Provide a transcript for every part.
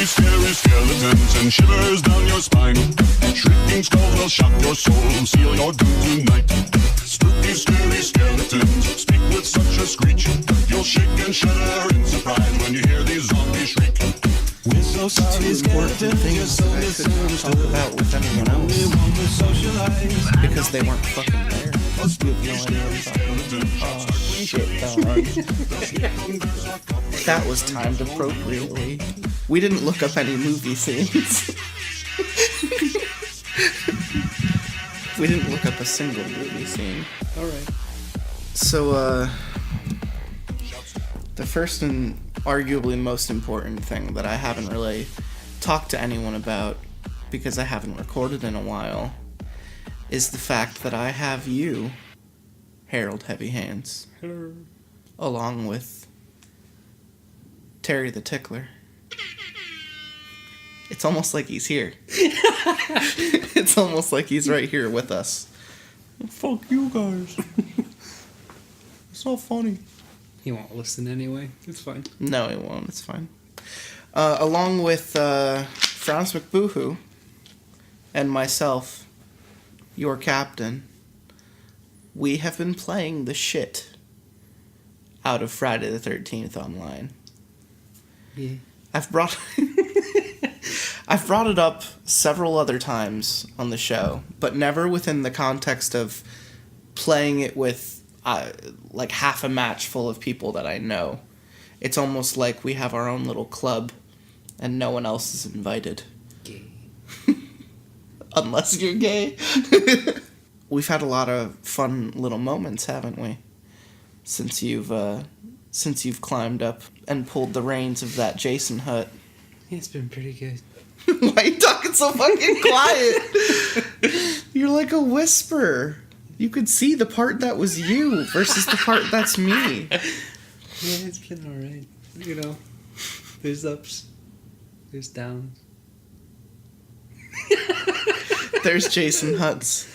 scary skeletons and shivers down your spine. Shrieking skulls will shock your soul, seal your doom tonight. Spooky, scary skeletons speak with such a screech. You'll shake and shudder in surprise when you hear these zombies shriek. We're so sorry, important things that I couldn't talk about with anyone else because they weren't fucking there. You have no idea what I'm talking about. Oh shit, dog. That was timed appropriately. We didn't look up any movie scenes. We didn't look up a single movie scene. Alright. So, the first and arguably most important thing that I haven't really talked to anyone about, because I haven't recorded in a while, is the fact that I have you, Harold Heavy Hands, Hello. along with Terry the Tickler. It's almost like he's here. It's almost like he's right here with us. Fuck you guys. It's not funny. He won't listen anyway. It's fine. No, he won't. It's fine. Along with Franz McBoohoo and myself, your captain, we have been playing the shit out of Friday the 13th online. Yeah. I've brought it up several other times on the show, but never within the context of playing it with like half a match full of people that I know. It's almost like we have our own little club and no one else is invited. Gay. Unless you're gay. We've had a lot of fun little moments, haven't we? Since you've climbed up and pulled the reins of that Jason hut. Yeah, it's been pretty good. Why are you talking so fucking quiet? You're like a whisper. You could see the part that was you versus the part that's me. Yeah, it's been alright. You know, there's ups, there's downs. There's Jason Huts.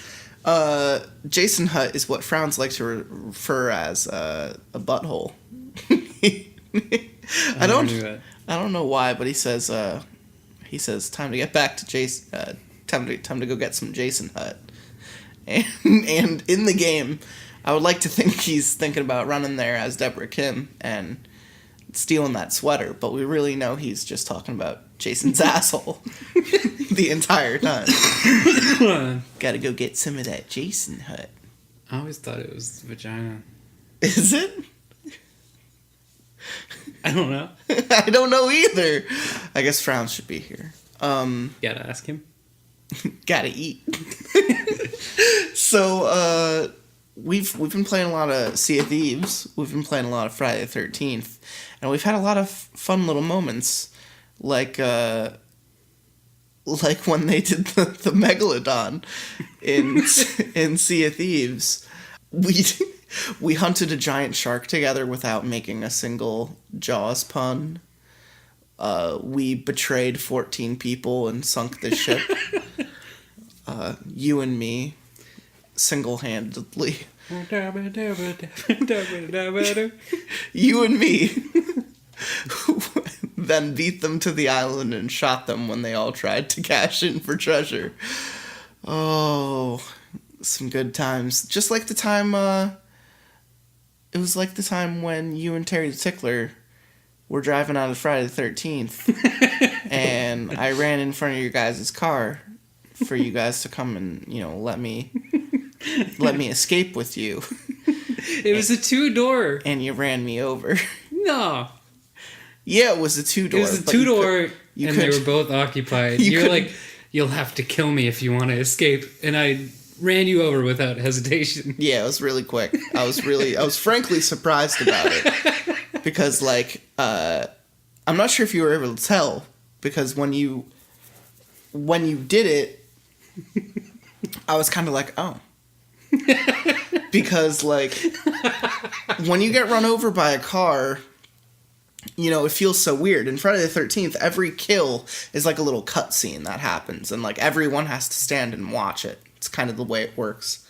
Jason Hut is what Frowns like to refer as a butthole. I don't know why, but he says time to get back to Jason. Time to go get some Jason Hut. And in the game, I would like to think he's thinking about running there as Deborah Kim and stealing that sweater, but we really know he's just talking about Jason's asshole the entire time. Gotta go get some of that Jason Hut. I always thought it was vagina. Is it? I don't know. I don't know either. I guess Frowns should be here. Gotta ask him. Gotta eat. So, we've been playing a lot of Sea of Thieves. We've been playing a lot of Friday the 13th. And we've had a lot of fun little moments. Like when they did the Megalodon in Sea of Thieves. We hunted a giant shark together without making a single Jaws pun. We betrayed 14 people and sunk the ship. You and me, single-handedly. You and me then beat them to the island and shot them when they all tried to cash in for treasure. Oh, some good times. Just like the time, it was like the time when you and Terry the Tickler were driving out of Friday the 13th, and I ran in front of your guys' car for you guys to come and, let me escape with you. It was a 2-door. And you ran me over. No. Yeah, it was a 2-door. It was a 2-door, and they were both occupied. You're like, you'll have to kill me if you want to escape. And I ran you over without hesitation. Yeah, it was really quick. I was frankly surprised about it. Because, I'm not sure if you were able to tell, because when you did it, I was kind of like, oh. Because, when you get run over by a car, it feels so weird. In Friday the 13th, every kill is like a little cutscene that happens, and, everyone has to stand and watch it. It's kind of the way it works.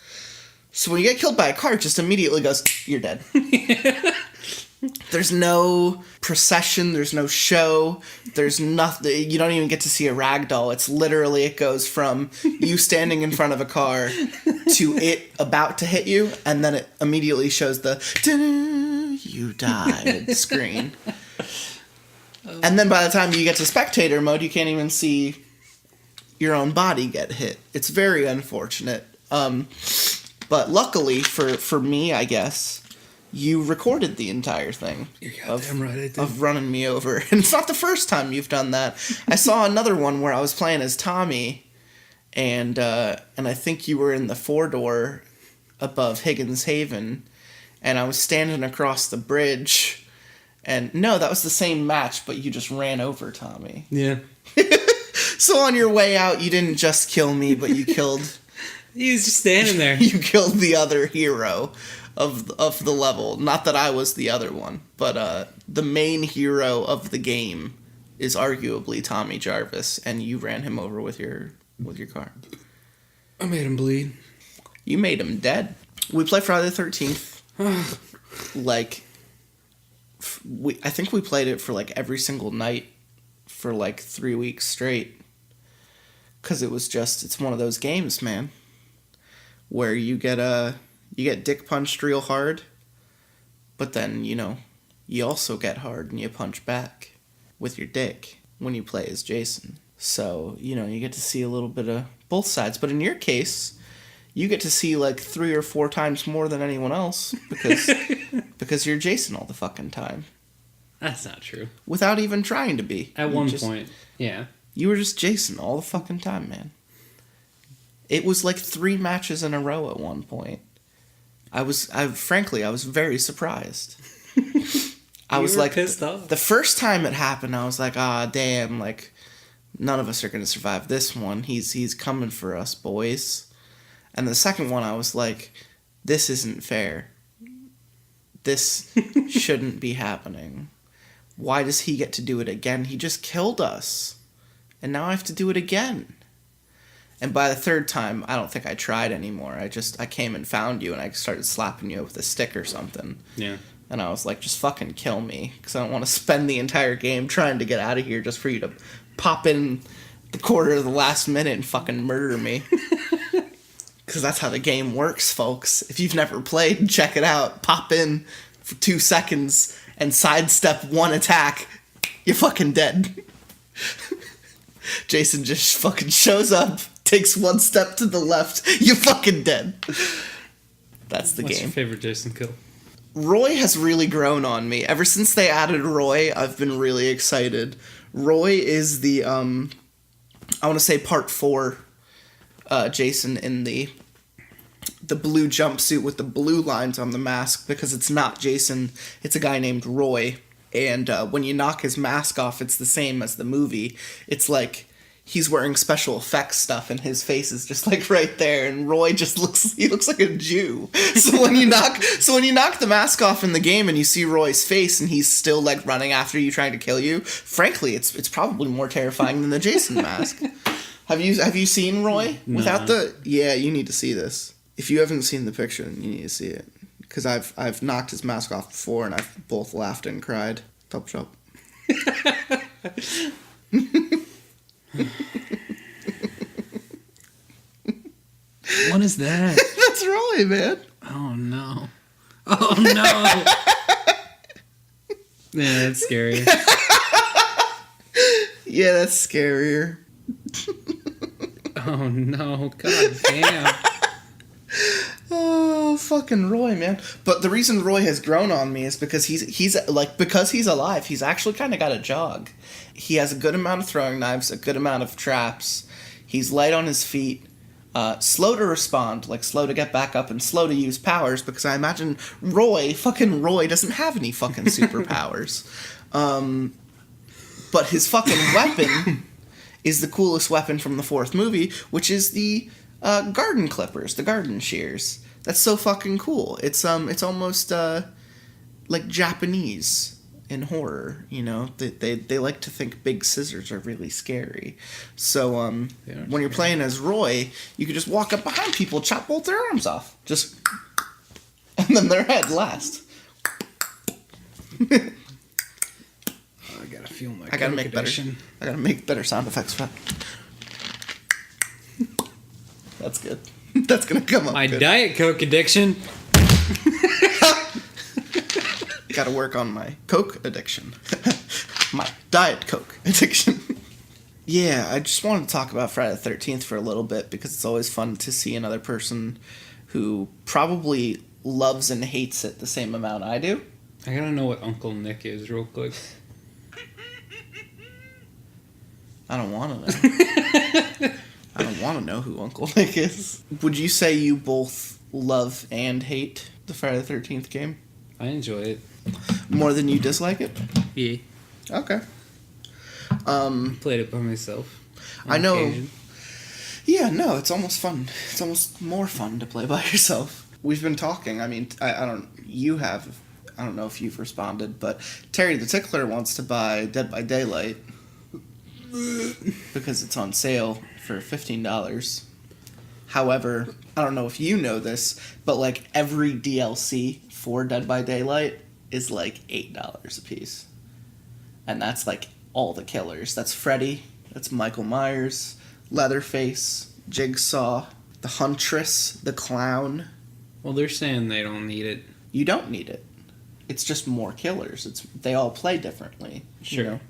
So when you get killed by a car, it just immediately goes, you're dead. There's no procession, there's no show, there's nothing. You don't even get to see a ragdoll. It's literally, it goes from you standing in front of a car to it about to hit you, and then it immediately shows the you died screen. And then by the time you get to spectator mode, you can't even see your own body get hit. It's very unfortunate. But luckily for me, I guess, you recorded the entire thing. You're goddamn right, I did. Of running me over. And it's not the first time you've done that. I saw another one where I was playing as Tommy, and I think you were in the 4-door above Higgins Haven, and I was standing across the bridge, and no, that was the same match, but you just ran over Tommy. Yeah. So on your way out, you didn't just kill me, but you killed... He was just standing there. You killed the other hero of the level. Not that I was the other one, but the main hero of the game is arguably Tommy Jarvis, and you ran him over with your car. I made him bleed. You made him dead. We play Friday the 13th. I think we played it for like every single night for like 3 weeks straight. Because it's one of those games, man, where you get dick punched real hard, but then, you also get hard and you punch back with your dick when you play as Jason. So, you get to see a little bit of both sides. But in your case, you get to see like 3 or 4 times more than anyone else because you're Jason all the fucking time. That's not true. Without even trying to be. At one point, yeah. You were just Jason all the fucking time, man. It was like 3 matches in a row at one point. Frankly, I was very surprised. I was like, pissed off. The first time it happened, I was like, damn, like, none of us are gonna survive this one. He's coming for us, boys. And the second one, I was like, this isn't fair. This shouldn't be happening. Why does he get to do it again? He just killed us. And now I have to do it again. And by the third time, I don't think I tried anymore. I came and found you, and I started slapping you with a stick or something. Yeah. And I was like, just fucking kill me, because I don't want to spend the entire game trying to get out of here just for you to pop in the quarter of the last minute and fucking murder me. Because that's how the game works, folks. If you've never played, check it out. Pop in for 2 seconds and sidestep 1 attack. You're fucking dead. Jason just fucking shows up, takes 1 step to the left. You're fucking dead. That's the game. What's your favorite Jason kill? Roy has really grown on me. Ever since they added Roy, I've been really excited. Roy is the, I want to say part 4 Jason in the blue jumpsuit with the blue lines on the mask, because it's not Jason, it's a guy named Roy. And when you knock his mask off, it's the same as the movie. It's like he's wearing special effects stuff, and his face is just like right there. And Roy just looks like a Jew. So when you knock the mask off in the game, and you see Roy's face, and he's still like running after you, trying to kill you. Frankly, it's probably more terrifying than the Jason mask. Have you seen Roy without the? Yeah, you need to see this. If you haven't seen the picture, then you need to see it. Because I've knocked his mask off before, and I've both laughed and cried. Top shop. What is that? That's Roy, man. Oh no. Oh no. Yeah, that's scary. Yeah, that's scarier. Oh no. God damn. Oh, fucking Roy, man. But the reason Roy has grown on me is because because he's alive, he's actually kind of got a jog. He has a good amount of throwing knives, a good amount of traps. He's light on his feet, slow to respond, like slow to get back up, and slow to use powers, because I imagine Roy doesn't have any fucking superpowers. But his fucking weapon is the coolest weapon from the 4th movie, which is the garden clippers, the garden shears. That's so fucking cool. It's almost like Japanese in horror, you know. They like to think big scissors are really scary. So when you're playing as Roy, you can just walk up behind people, chop both their arms off, just and then their head last. I gotta feel my I gotta make addiction. better. I gotta make better sound effects. That's good. That's gonna come up. My good. Diet Coke addiction. Gotta work on my Coke addiction. My Diet Coke addiction. Yeah, I just wanted to talk about Friday the 13th for a little bit because it's always fun to see another person who probably loves and hates it the same amount I do. I gotta know what Uncle Nick is real quick. I don't want to know. I don't want to know who Uncle Nick is. Would you say you both love and hate the Friday the 13th game? I enjoy it. More than you dislike it? Yeah. Okay. Played it by myself. I know. Occasion. Yeah, no, it's almost fun. It's almost more fun to play by yourself. We've been talking. I mean, I don't know if you've responded, but Terry the Tickler wants to buy Dead by Daylight because it's on sale for $15. However, I don't know if you know this, but like every DLC for Dead by Daylight is like $8 a piece. And that's like all the killers. That's Freddy, that's Michael Myers, Leatherface, Jigsaw, the Huntress, the Clown. Well, they're saying they don't need it. You don't need it. It's just more killers. They all play differently. Sure. You know?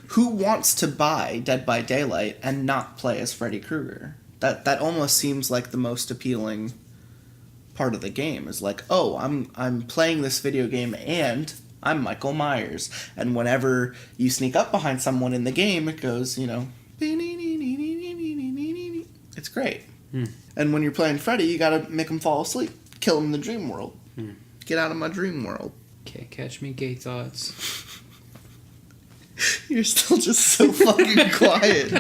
Who wants to buy Dead by Daylight and not play as Freddy Krueger? That almost seems like the most appealing part of the game is like, oh, I'm playing this video game and I'm Michael Myers. And whenever you sneak up behind someone in the game, it goes, you know, it's great. And when you're playing Freddy, you gotta make him fall asleep. Kill him in the dream world. Get out of my dream world. Can't catch me, gay thoughts. You're still just so fucking quiet.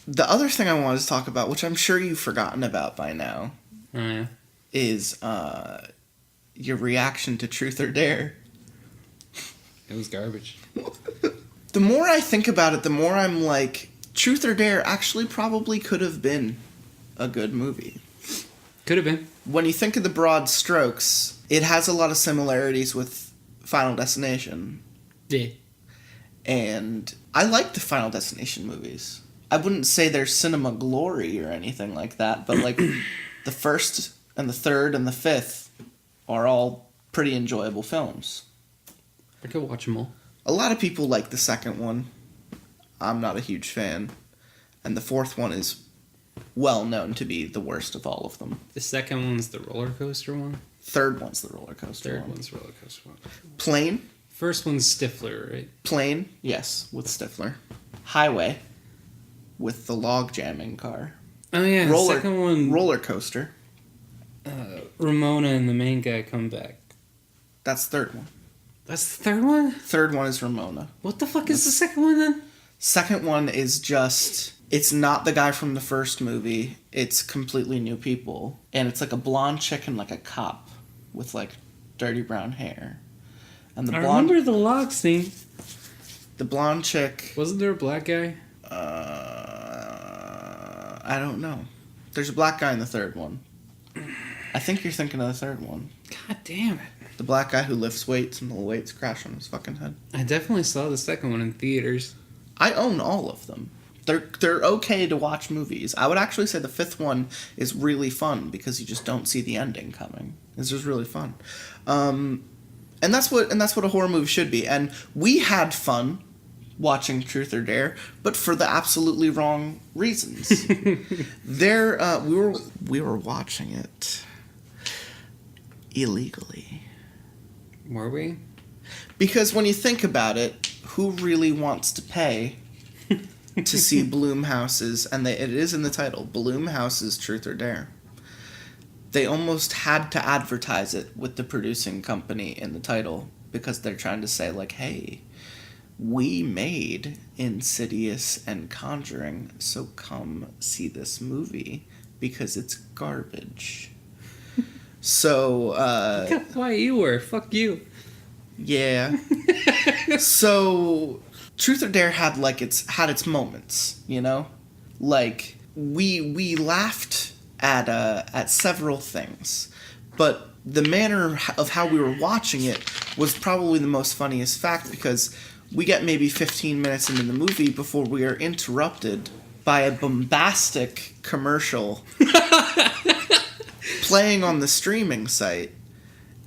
The other thing I wanted to talk about, which I'm sure you've forgotten about by now, is your reaction to Truth or Dare. It was garbage. The more I think about it, the more I'm like, Truth or Dare actually probably could have been a good movie. Could have been. When you think of the broad strokes, it has a lot of similarities with Final Destination. Yeah. And I like the Final Destination movies. I wouldn't say they're cinema glory or anything like that, but like the first and the third and the fifth are all pretty enjoyable films. I could watch them all. A lot of people like the second one. I'm not a huge fan. And the fourth one is well known to be the worst of all of them. The second one's the roller coaster one. Third one's the roller coaster Third one. one's the roller coaster one. Plane. First one's Stifler, right? Plane, yes, with Stifler. Highway, with the log jamming car. Oh yeah, the second one. Roller coaster. Ramona and the main guy come back. That's the third one. That's the third one? Third one is Ramona. What the fuck is the second one then? Second one is just... It's not the guy from the first movie. It's completely new people. And it's like a blonde chick and like a cop with like dirty brown hair. And the I blonde... remember the log scene. The blonde chick... Wasn't there a black guy? I don't know. There's a black guy in the third one. I think you're thinking of the third one. God damn it. The black guy who lifts weights and the weights crash on his fucking head. I definitely saw the second one in theaters. I own all of them. They're okay to watch movies. I would actually say the fifth one is really fun because you just don't see the ending coming. It's just really fun. And that's what a horror movie should be. And we had fun watching Truth or Dare, but for the absolutely wrong reasons. We were watching it illegally. Were we? Because when you think about it, who really wants to pay to see Blumhouse's, and it is in the title, Blumhouse's Truth or Dare? They almost had to advertise it with the producing company in the title because they're trying to say, like, hey, we made Insidious and Conjuring, so come see this movie because it's garbage. So, Look how quiet you were. Fuck you. Yeah. So, Truth or Dare had its moments, you know? Like, we laughed at several things, but the manner of how we were watching it was probably the most funniest fact, because we get maybe 15 minutes into the movie before we are interrupted by a bombastic commercial playing on the streaming site.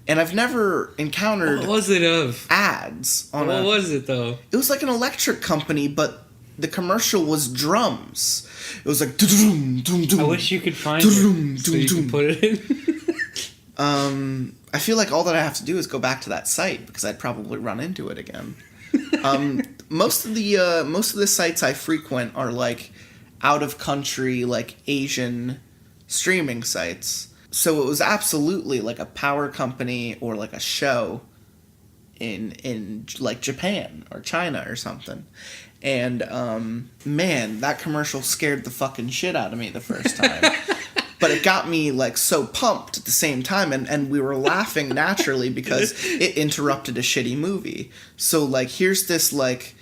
And I've never encountered what was it of ads on what was it though? It was like an electric company, but the commercial was drums. It was like dum dum dum. I wish you could find it so you could put it in. I feel like all that I have to do is go back to that site, because I'd probably run into it again. Most of the sites I frequent are like out of country, like Asian streaming sites. So it was absolutely like a power company or like a show in like Japan or China or something. And man, that commercial scared the fucking shit out of me the first time. But it got me like so pumped at the same time, and we were laughing naturally because it interrupted a shitty movie. So like here's this like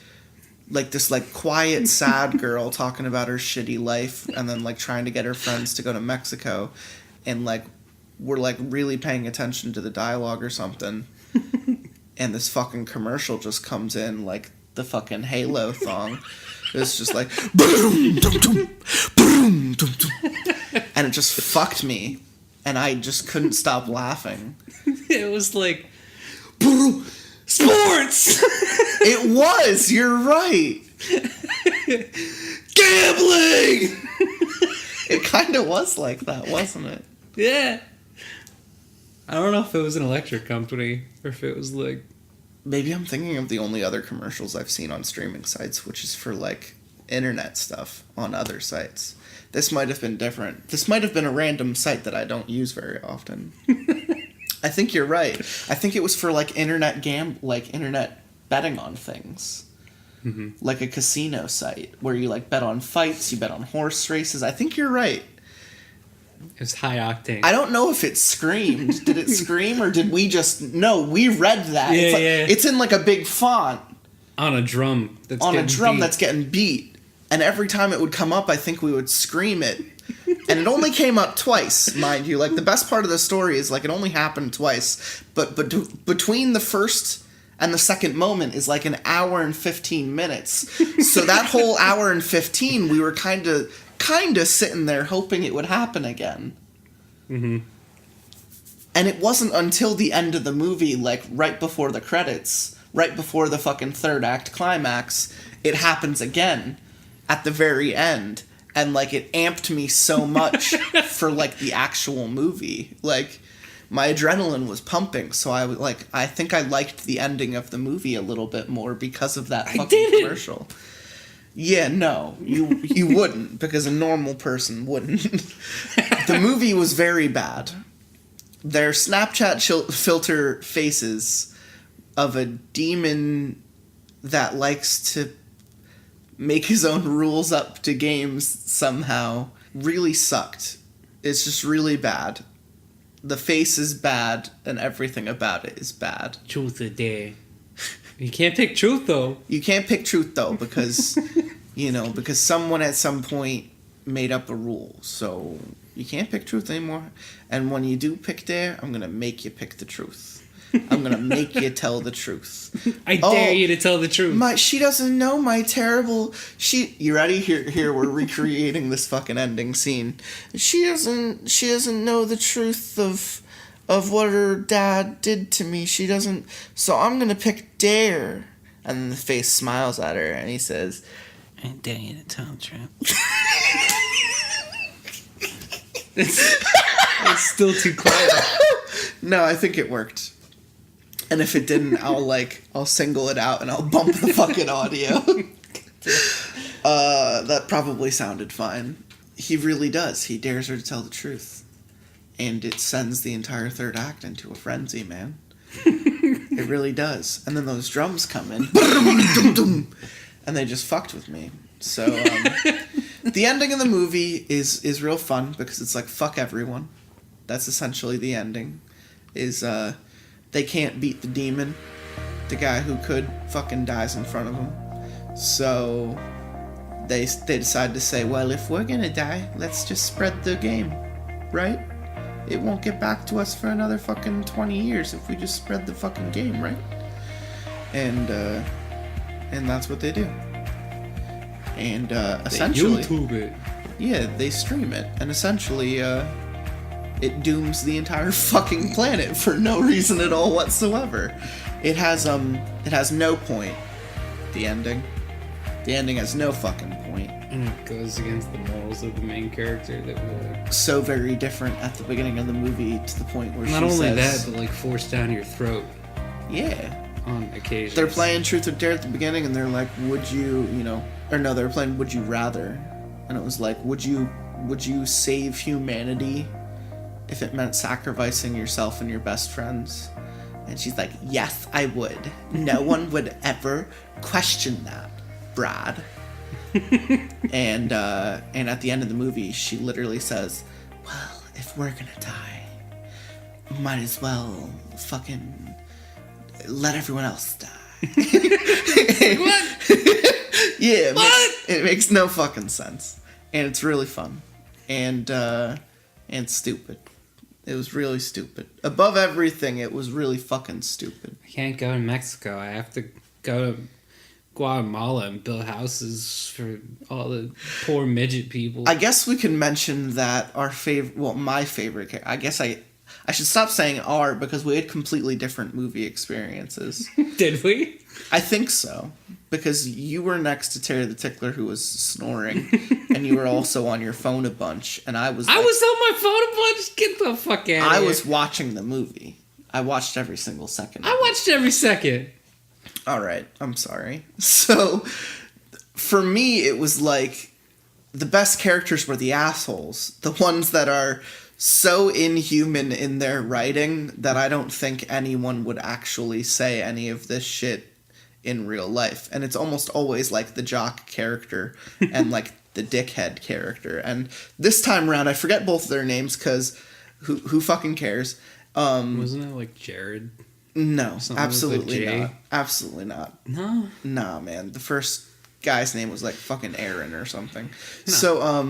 this like quiet sad girl talking about her shitty life, and then like trying to get her friends to go to Mexico, and like we're like really paying attention to the dialogue or something. And this fucking commercial just comes in like the fucking Halo song. It's just like boom, dum, dum, boom, dum, dum. And it just fucked me, and I just couldn't stop laughing. It was like sports. It was. You're right. Gambling. It kind of was like that, wasn't it? Yeah. I don't know if it was an electric company or if it was like... Maybe I'm thinking of the only other commercials I've seen on streaming sites, which is for like internet stuff on other sites. This might have been different. This might have been a random site that I don't use very often. I think you're right. I think it was for like internet betting on things. Mm-hmm. Like a casino site where you like bet on fights, you bet on horse races. I think you're right. It was high octane. I don't know if it screamed. Did it scream, or did we just... No, we read that. Yeah, It's in like a big font. On a drum that's getting beat. And every time it would come up, I think we would scream it. And it only came up twice, mind you. Like, the best part of the story is, like, it only happened twice. But between the first and the second moment is, like, an hour and 15 minutes. So that whole hour and 15, we were kind of sitting there hoping it would happen again. Mm-hmm. And it wasn't until the end of the movie, like, right before the credits, right before the fucking third act climax, it happens again. At the very end, and like it amped me so much for like the actual movie. Like my adrenaline was pumping, so I think I liked the ending of the movie a little bit more because of that fucking commercial. Yeah, no, you wouldn't, because a normal person wouldn't. The movie was very bad. Their Snapchat filter faces of a demon that likes to make his own rules up to games somehow really sucked. It's just really bad. The face is bad, and everything about it is bad. Truth or dare. You can't pick truth, though. You can't pick truth, though, because, because someone at some point made up a rule. So you can't pick truth anymore. And when you do pick dare, I'm going to make you pick the truth. I'm going to make you tell the truth. I dare you to tell the truth. She doesn't know my terrible... You ready? Here, we're recreating this fucking ending scene. She doesn't know the truth of what her dad did to me. She doesn't... So I'm going to pick dare. And then the face smiles at her and he says, I dare you to tell the truth. It's still too quiet. No, I think it worked. And if it didn't, I'll single it out and I'll bump the fucking audio. That probably sounded fine. He really does. He dares her to tell the truth. And it sends the entire third act into a frenzy, man. It really does. And then those drums come in. And they just fucked with me. So, the ending of the movie is real fun because it's like, fuck everyone. That's essentially the ending. They can't beat the demon. The guy who could fucking dies in front of them. So they decide to say, well, if we're gonna die, let's just spread the game, right? it won't get back to us for another fucking 20 years if we just spread the fucking game, right? And that's what they do. And essentially, they YouTube it. Yeah, they stream it, and essentially, it dooms the entire fucking planet for no reason at all whatsoever. It has no point. The ending has no fucking point. And it goes against the morals of the main character that were so very different at the beginning of the movie to the point where not only that, but like forced down your throat. Yeah. On occasion. They're playing Truth or Dare at the beginning, and they're like, "Would you, or no, they were playing Would You Rather," and it was like, "Would you save humanity if it meant sacrificing yourself and your best friends?" And she's like, "Yes, I would. No one would ever question that, Brad." and at the end of the movie, she literally says, "Well, if we're gonna die, might as well fucking let everyone else die." What? Yeah, it makes no fucking sense, and it's really fun, and stupid. It was really stupid. Above everything, it was really fucking stupid. I can't go to Mexico. I have to go to Guatemala and build houses for all the poor midget people. I guess we can mention that my favorite, I guess I should stop saying our, because we had completely different movie experiences. Did we? I think so. Because you were next to Terry the Tickler, who was snoring, and you were also on your phone a bunch, and I was on my phone a bunch? Get the fuck out of here. I was watching the movie. I watched every single second. I watched every second. Alright, I'm sorry. So, for me, it was like, the best characters were the assholes. The ones that are so inhuman in their writing that I don't think anyone would actually say any of this shit in real life. And it's almost always like the jock character and like the dickhead character. And this time around, I forget both of their names because who fucking cares? Wasn't it like Jared? No, Something absolutely like not. Absolutely not. No? Nah, man. The first guy's name was like fucking Aaron or something. No. So,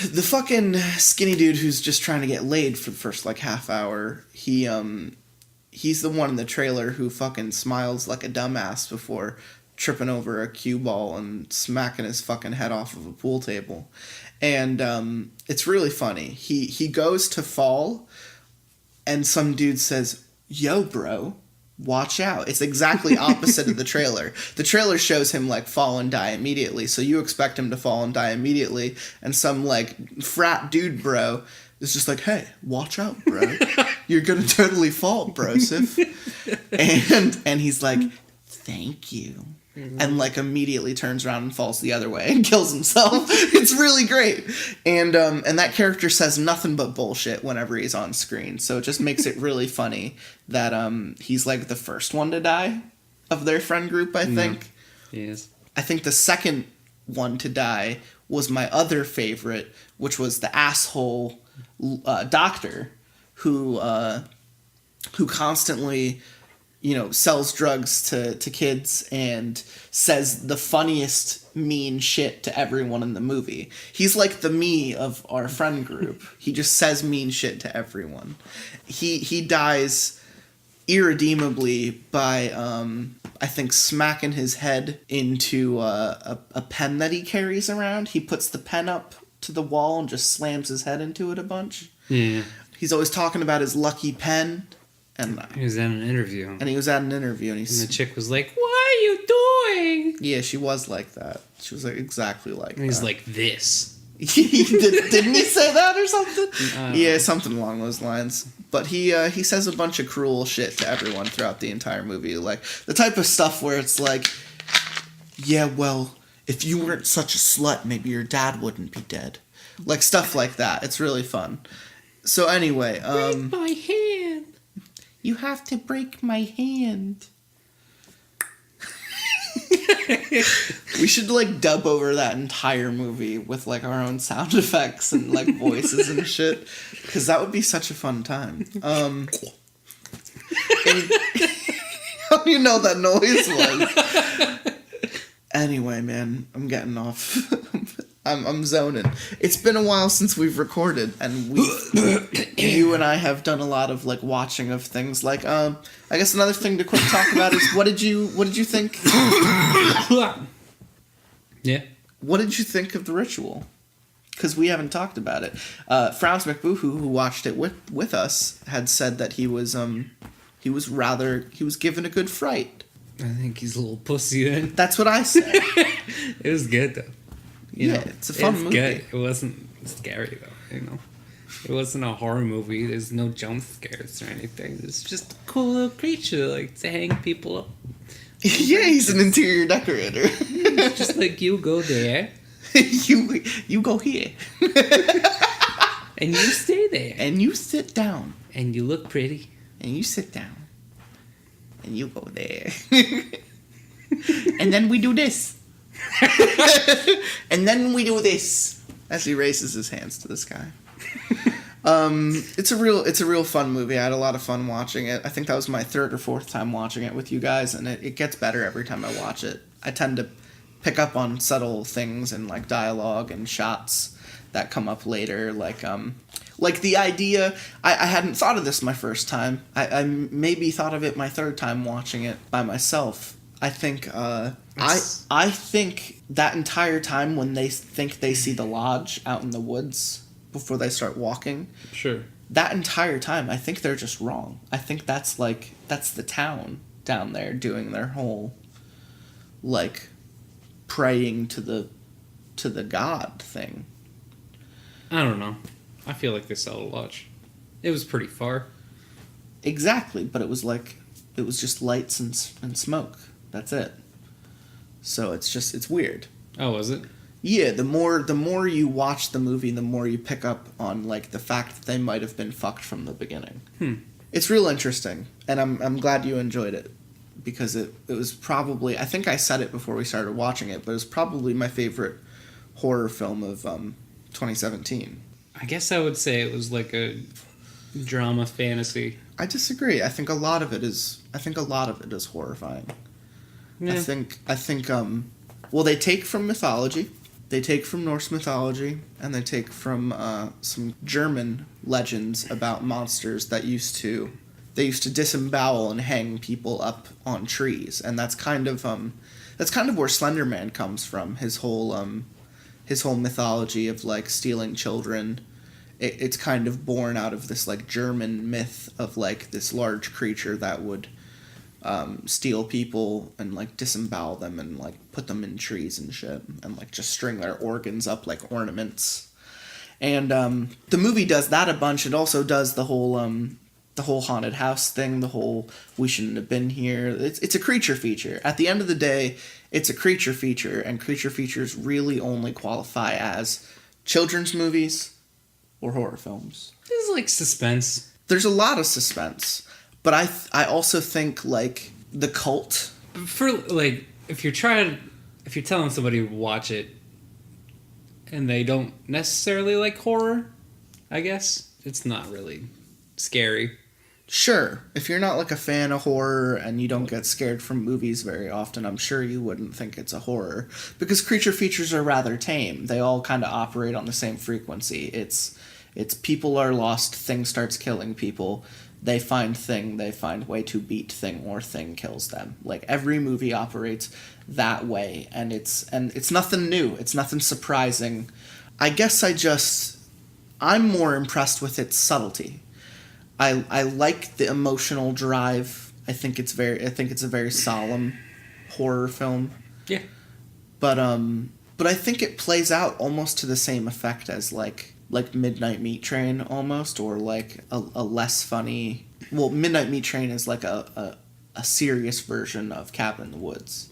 the fucking skinny dude who's just trying to get laid for the first like half hour, he's the one in the trailer who fucking smiles like a dumbass before tripping over a cue ball and smacking his fucking head off of a pool table. And it's really funny. He goes to fall, and some dude says, "Yo, bro, watch out." It's exactly opposite of the trailer. The trailer shows him like fall and die immediately, so you expect him to fall and die immediately, and some like frat dude bro is just like, "Hey, watch out, bro. You're gonna totally fall, brosif." And he's like, "Thank you." Mm-hmm. And like immediately turns around and falls the other way and kills himself. It's really great. And that character says nothing but bullshit whenever he's on screen. So it just makes it really funny that he's like the first one to die of their friend group, I think. Yes. I think the second one to die was my other favorite, which was the asshole doctor who constantly, sells drugs to kids and says the funniest mean shit to everyone in the movie. He's like the me of our friend group. He just says mean shit to everyone. He dies irredeemably by, I think, smacking his head into a pen that he carries around. He puts the pen up to the wall and just slams his head into it a bunch. Yeah. He's always talking about his lucky pen. And he was at an interview. And the chick was like, "What are you doing?" Yeah, she was like that. She was like exactly like that. And he's like, "This." Didn't he say that or something? Yeah, something along those lines. But he says a bunch of cruel shit to everyone throughout the entire movie. Like, the type of stuff where it's like, "Yeah, well, if you weren't such a slut, maybe your dad wouldn't be dead." Like, stuff like that. It's really fun. So anyway, break my hand. You have to break my hand. We should like dub over that entire movie with like our own sound effects and like voices and shit, because that would be such a fun time. How do you know that noise was? Anyway, man, I'm getting off. I'm zoning. It's been a while since we've recorded, and you and I have done a lot of like watching of things. Like, I guess another thing to quick talk about is what did you think? Yeah. What did you think of The Ritual? Because we haven't talked about it. Franz McBoohoo, who watched it with us, had said that he was given a good fright. I think he's a little pussy then. That's what I said. It was good though. You know, it's a fun movie. Good. It wasn't scary though. You know, it wasn't a horror movie. There's no jump scares or anything. It's just a cool little creature like to hang people up. Yeah, he's an interior decorator. Just like you go there. you go here. And you stay there. And you sit down. And you look pretty. And you sit down. And you go there. And then we do this. And then we do this. As he raises his hands to the sky. It's a real fun movie. I had a lot of fun watching it. I think that was my third or fourth time watching it with you guys, and it gets better every time I watch it. I tend to pick up on subtle things and like dialogue and shots that come up later, like the idea. I hadn't thought of this my first time. I maybe thought of it my third time watching it by myself. I think I think that entire time when they think they see the lodge out in the woods before they start walking. Sure. That entire time, I think they're just wrong. I think that's the town down there doing their whole, like, praying to the god thing. I don't know. I feel like they saw the lodge. It was pretty far. Exactly, but it was just lights and smoke. That's it. So it's weird. Oh, was it? Yeah, the more you watch the movie, the more you pick up on like the fact that they might have been fucked from the beginning. It's real interesting, and I'm glad you enjoyed it, because it was probably, I think I said it before we started watching it, but it was probably my favorite horror film of 2017. I guess I would say it was like a drama fantasy. I disagree. I think a lot of it is horrifying. Yeah. I think well, they take from mythology. They take from Norse mythology, and they take from some German legends about monsters that used to disembowel and hang people up on trees, and that's kind of where Slender Man comes from. His whole mythology of like stealing children. It's kind of born out of this like German myth of like this large creature that would steal people and like disembowel them and like put them in trees and shit and like just string their organs up like ornaments. And the movie does that a bunch. It also does the whole haunted house thing, the whole we shouldn't have been here. It's a creature feature. At the end of the day, it's a creature feature, and creature features really only qualify as children's movies or horror films. There's like suspense. There's a lot of suspense. But I also think, like, the cult. For, like, if you're telling somebody to watch it and they don't necessarily like horror, I guess, it's not really scary. Sure. If you're not, like, a fan of horror and you don't get scared from movies very often, I'm sure you wouldn't think it's a horror. Because creature features are rather tame. They all kind of operate on the same frequency. It's people are lost, thing starts killing people. They find way to beat thing, or thing kills them. Like, every movie operates that way, and it's nothing new. It's nothing surprising. I guess I'm more impressed with its subtlety. I like the emotional drive. I think it's a very solemn horror film. Yeah. But I think it plays out almost to the same effect as like Midnight Meat Train almost, or like a less funny. Well, Midnight Meat Train is like a serious version of Cabin in the Woods.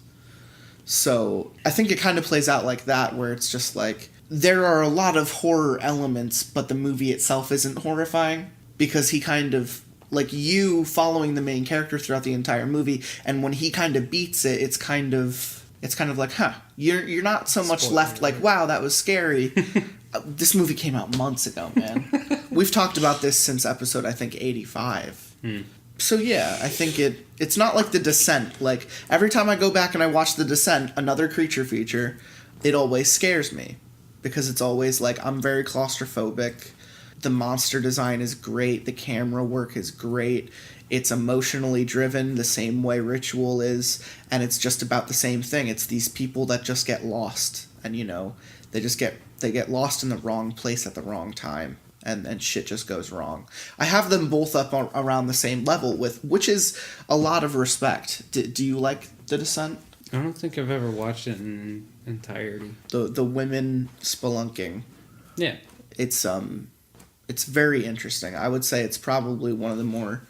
So I think it kind of plays out like that, where it's just like there are a lot of horror elements, but the movie itself isn't horrifying, because he kind of, like, you following the main character throughout the entire movie, and when he kind of beats it, it's kind of like, huh, you're not so much left like, wow, that was scary. This movie came out months ago, man. We've talked about this since episode, I think, 85. So yeah, I think it's not like The Descent. Like, every time I go back and I watch The Descent, another creature feature, it always scares me. Because it's always like, I'm very claustrophobic. The monster design is great. The camera work is great. It's emotionally driven the same way Ritual is, and it's just about the same thing. It's these people that just get lost, and they get lost in the wrong place at the wrong time, and shit just goes wrong. I have them both up around the same level, which is a lot of respect. Do you like The Descent? I don't think I've ever watched it in entirety. The women spelunking. Yeah. It's very interesting. I would say it's probably one of the more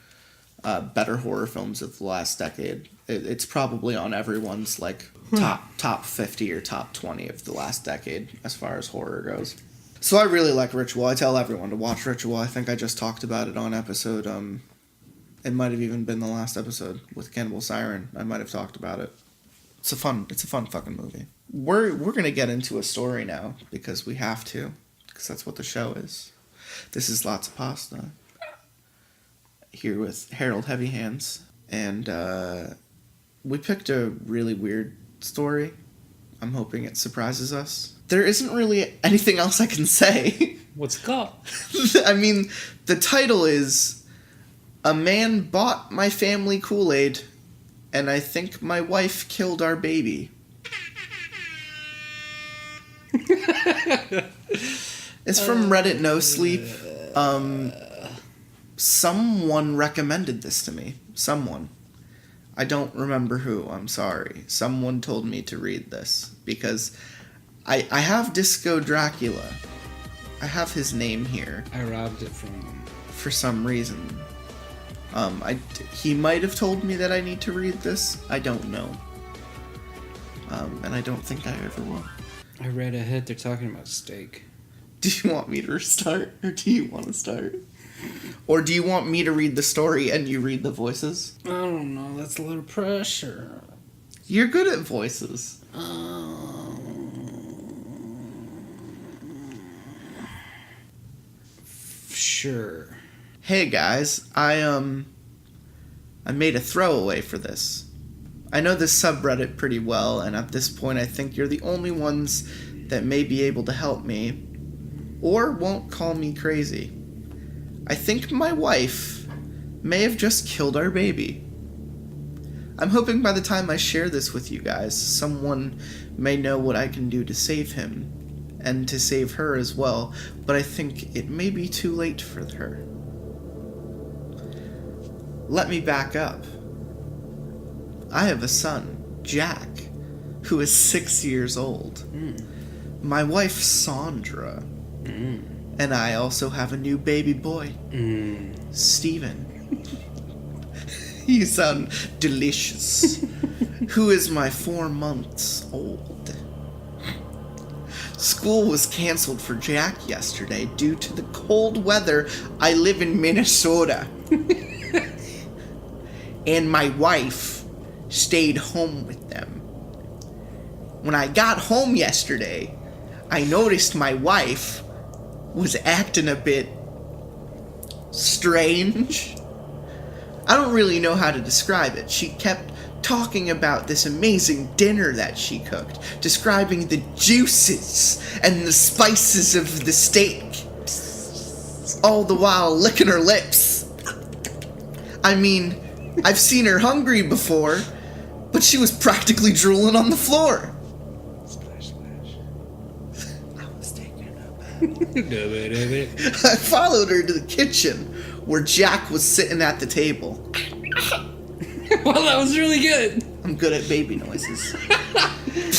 better horror films of the last decade. It's probably on everyone's top 50 or top 20 of the last decade as far as horror goes. So I really like Ritual. I tell everyone to watch Ritual. I think I just talked about it on episode. It might have even been the last episode with Cannibal Siren. I might have talked about it. It's a fun fucking movie. We're gonna get into a story now because we have to, because that's what the show is. This is Lotsa Pasta. Here with Harold Heavy Hands, and we picked a really weird story. I'm hoping it surprises us. There isn't really anything else I can say. What's it called? I mean, the title is "A Man Bought My Family Kool-Aid, and I Think My Wife Killed Our Baby." It's from Reddit No Sleep. Someone recommended this to me. Someone. I don't remember who. I'm sorry. Someone told me to read this because I have Disco Dracula. I have his name here. I robbed it from him. For some reason. He might have told me that I need to read this. I don't know. And I don't think I ever will. I read ahead. They're talking about steak. Do you want me to start, or do you want to start? Or do you want me to read the story and you read the voices? I don't know. That's a lot of pressure. You're good at voices. Sure. Hey guys, I made a throwaway for this. I know this subreddit pretty well, and at this point I think you're the only ones that may be able to help me, or won't call me crazy. I think my wife may have just killed our baby. I'm hoping by the time I share this with you guys, someone may know what I can do to save him, and to save her as well, but I think it may be too late for her. Let me back up. I have a son, Jack, who is 6 years old. My wife, Sandra, and I also have a new baby boy, Steven. You sound delicious. Who is my 4 months old. School was canceled for Jack yesterday due to the cold weather. I live in Minnesota. And my wife stayed home with them. When I got home yesterday, I noticed my wife was acting a bit strange. I don't really know how to describe it. She kept talking about this amazing dinner that she cooked, describing the juices and the spices of the steak, all the while licking her lips. I mean, I've seen her hungry before, but she was practically drooling on the floor. Splash, splash. I was taking a bath. I followed her to the kitchen, where Jack was sitting at the table. Well, that was really good. I'm good at baby noises.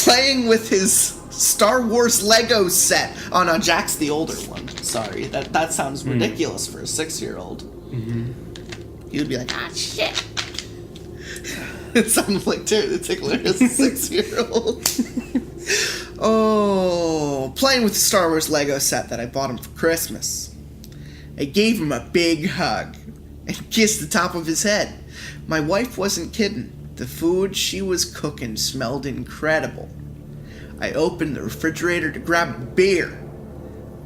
Playing with his Star Wars Lego set. Oh no, Jack's the older one. Sorry, that sounds ridiculous for a 6-year-old. You'd be like, ah, shit. It sounded like Terry the Tickler as a 6-year-old. Oh, playing with the Star Wars Lego set that I bought him for Christmas. I gave him a big hug and kissed the top of his head. My wife wasn't kidding. The food she was cooking smelled incredible. I opened the refrigerator to grab a beer,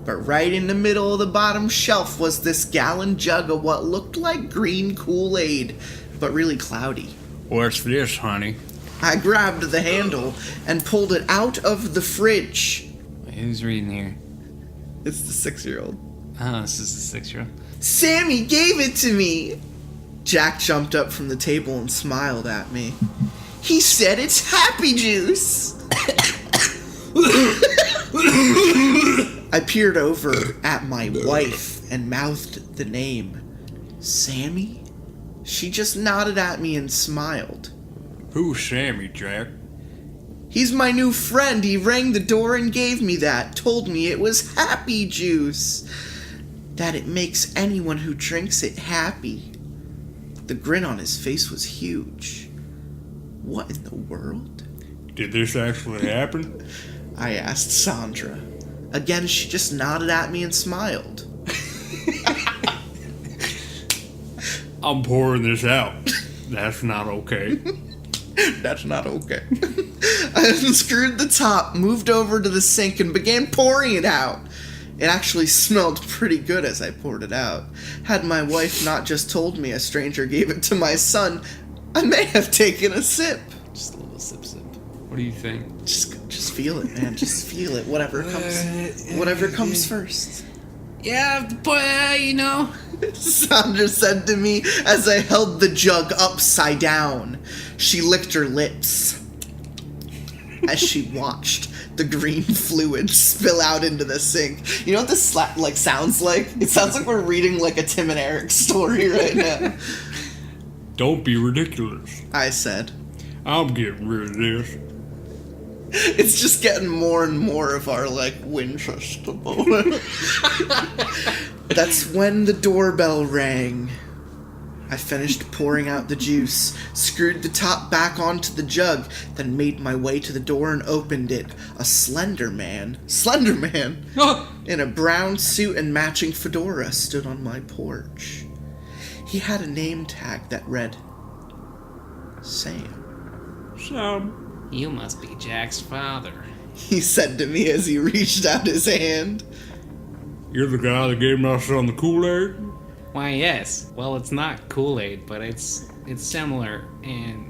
but right in the middle of the bottom shelf was this gallon jug of what looked like green Kool-Aid, but really cloudy. What's this, honey? I grabbed the handle and pulled it out of the fridge. Who's reading here? It's the 6-year-old. This is a 6-year-old. Sammy gave it to me! Jack jumped up from the table and smiled at me. He said it's happy juice! I peered over at my wife and mouthed the name. Sammy? She just nodded at me and smiled. Who's Sammy, Jack? He's my new friend. He rang the door and gave me that. Told me it was happy juice. That it makes anyone who drinks it happy. The grin on his face was huge. What in the world? Did this actually happen? I asked Sandra. Again, she just nodded at me and smiled. I'm pouring this out. That's not okay. That's not okay. I unscrewed the top, moved over to the sink, and began pouring it out. It actually smelled pretty good as I poured it out. Had my wife not just told me a stranger gave it to my son, I may have taken a sip. Just a little sip. What do you think? Just feel it, man. Just feel it. Whatever comes first. Yeah, but you know. Sandra said to me as I held the jug upside down. She licked her lips as she watched the green fluid spill out into the sink. You know what this sounds like? It sounds like we're reading like a Tim and Eric story right now. Don't be ridiculous. I said. I'm getting rid of this. It's just getting more and more of our, Winchester moment. That's when the doorbell rang. I finished pouring out the juice, screwed the top back onto the jug, then made my way to the door and opened it. A slender man, in a brown suit and matching fedora stood on my porch. He had a name tag that read, Sam. You must be Jack's father. He said to me as he reached out his hand. You're the guy that gave my son the Kool-Aid? Why, yes. Well, it's not Kool-Aid, but it's similar, and,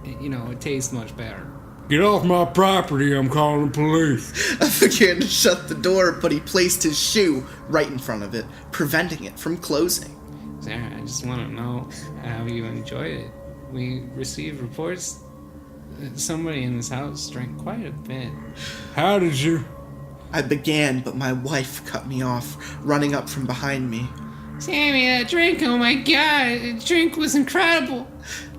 it tastes much better. Get off my property, I'm calling the police. I began to shut the door, but he placed his shoe right in front of it, preventing it from closing. Sarah, I just want to know how you enjoyed it. We received reports that somebody in this house drank quite a bit. How did you? I began, but my wife cut me off, running up from behind me. Sammy, that drink, oh my god, the drink was incredible.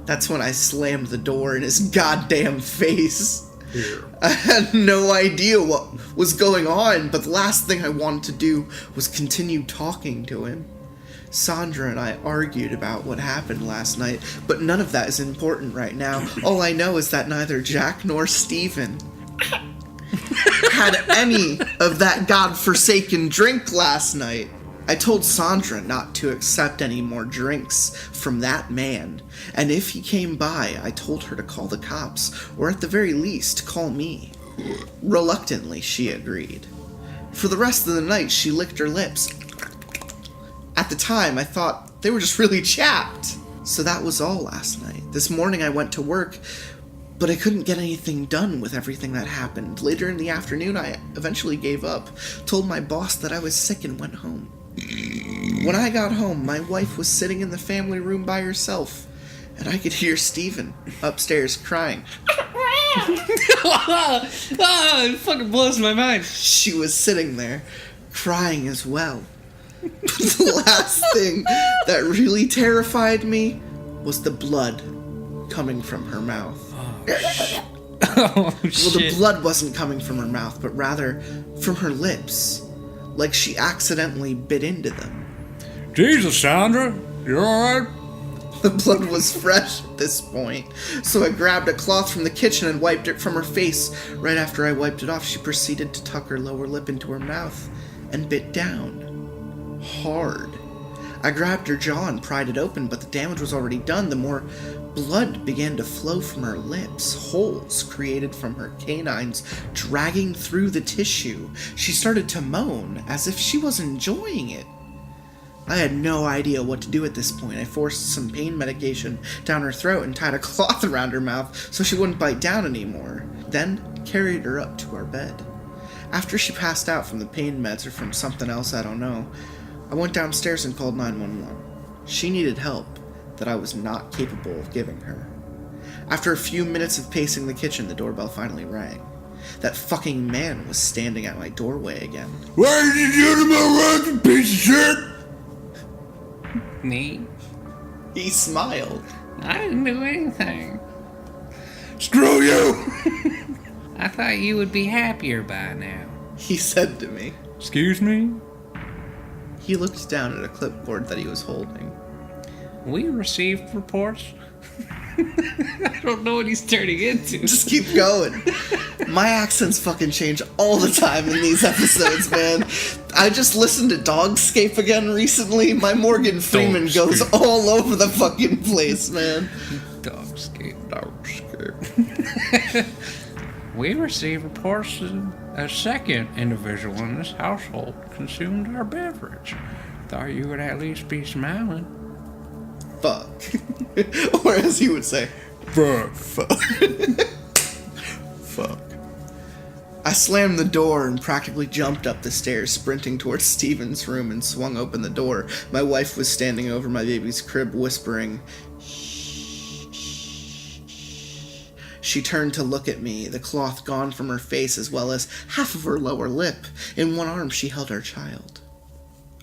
That's when I slammed the door in his goddamn face. Here. I had no idea what was going on, but the last thing I wanted to do was continue talking to him. Sandra and I argued about what happened last night, but none of that is important right now. All I know is that neither Jack nor Steven had any of that godforsaken drink last night. I told Sandra not to accept any more drinks from that man, and if he came by, I told her to call the cops, or at the very least, call me. Reluctantly, she agreed. For the rest of the night, she licked her lips. At the time, I thought they were just really chapped. So that was all last night. This morning I went to work, but I couldn't get anything done with everything that happened. Later in the afternoon, I eventually gave up, told my boss that I was sick and went home. When I got home, my wife was sitting in the family room by herself, and I could hear Steven upstairs crying. It fucking blows my mind. She was sitting there, crying as well. But the last thing that really terrified me was the blood coming from her mouth. Oh, shit. Well, the blood wasn't coming from her mouth, but rather from her lips, like she accidentally bit into them. Jesus, Sandra, you alright? The blood was fresh at this point, so I grabbed a cloth from the kitchen and wiped it from her face. Right after I wiped it off, she proceeded to tuck her lower lip into her mouth and bit down. Hard. I grabbed her jaw and pried it open, but the damage was already done. The more blood began to flow from her lips, holes created from her canines dragging through the tissue. She started to moan as if she was enjoying it. I had no idea what to do at this point. I forced some pain medication down her throat and tied a cloth around her mouth so she wouldn't bite down anymore. Then carried her up to our bed. After she passed out from the pain meds or from something else I don't know, I went downstairs and called 911. She needed help that I was not capable of giving her. After a few minutes of pacing the kitchen, the doorbell finally rang. That fucking man was standing at my doorway again. Why did you do to my wife, you piece of shit? Me? He smiled. I didn't do anything. Screw you! I thought you would be happier by now. He said to me. Excuse me? He looked down at a clipboard that he was holding. We received reports. I don't know what he's turning into. Just keep going. My accents fucking change all the time in these episodes, man. I just listened to Dogscape again recently. My Morgan Freeman goes all over the fucking place, man. Dogscape. We received reports that a second individual in this household consumed our beverage. Thought you would at least be smiling. Fuck. Or as he would say, Fuck. fuck. I slammed the door and practically jumped up the stairs, sprinting towards Steven's room, and swung open the door. My wife was standing over my baby's crib, whispering, shh, shh, shh. She turned to look at me, the cloth gone from her face as well as half of her lower lip. In one arm she held our child.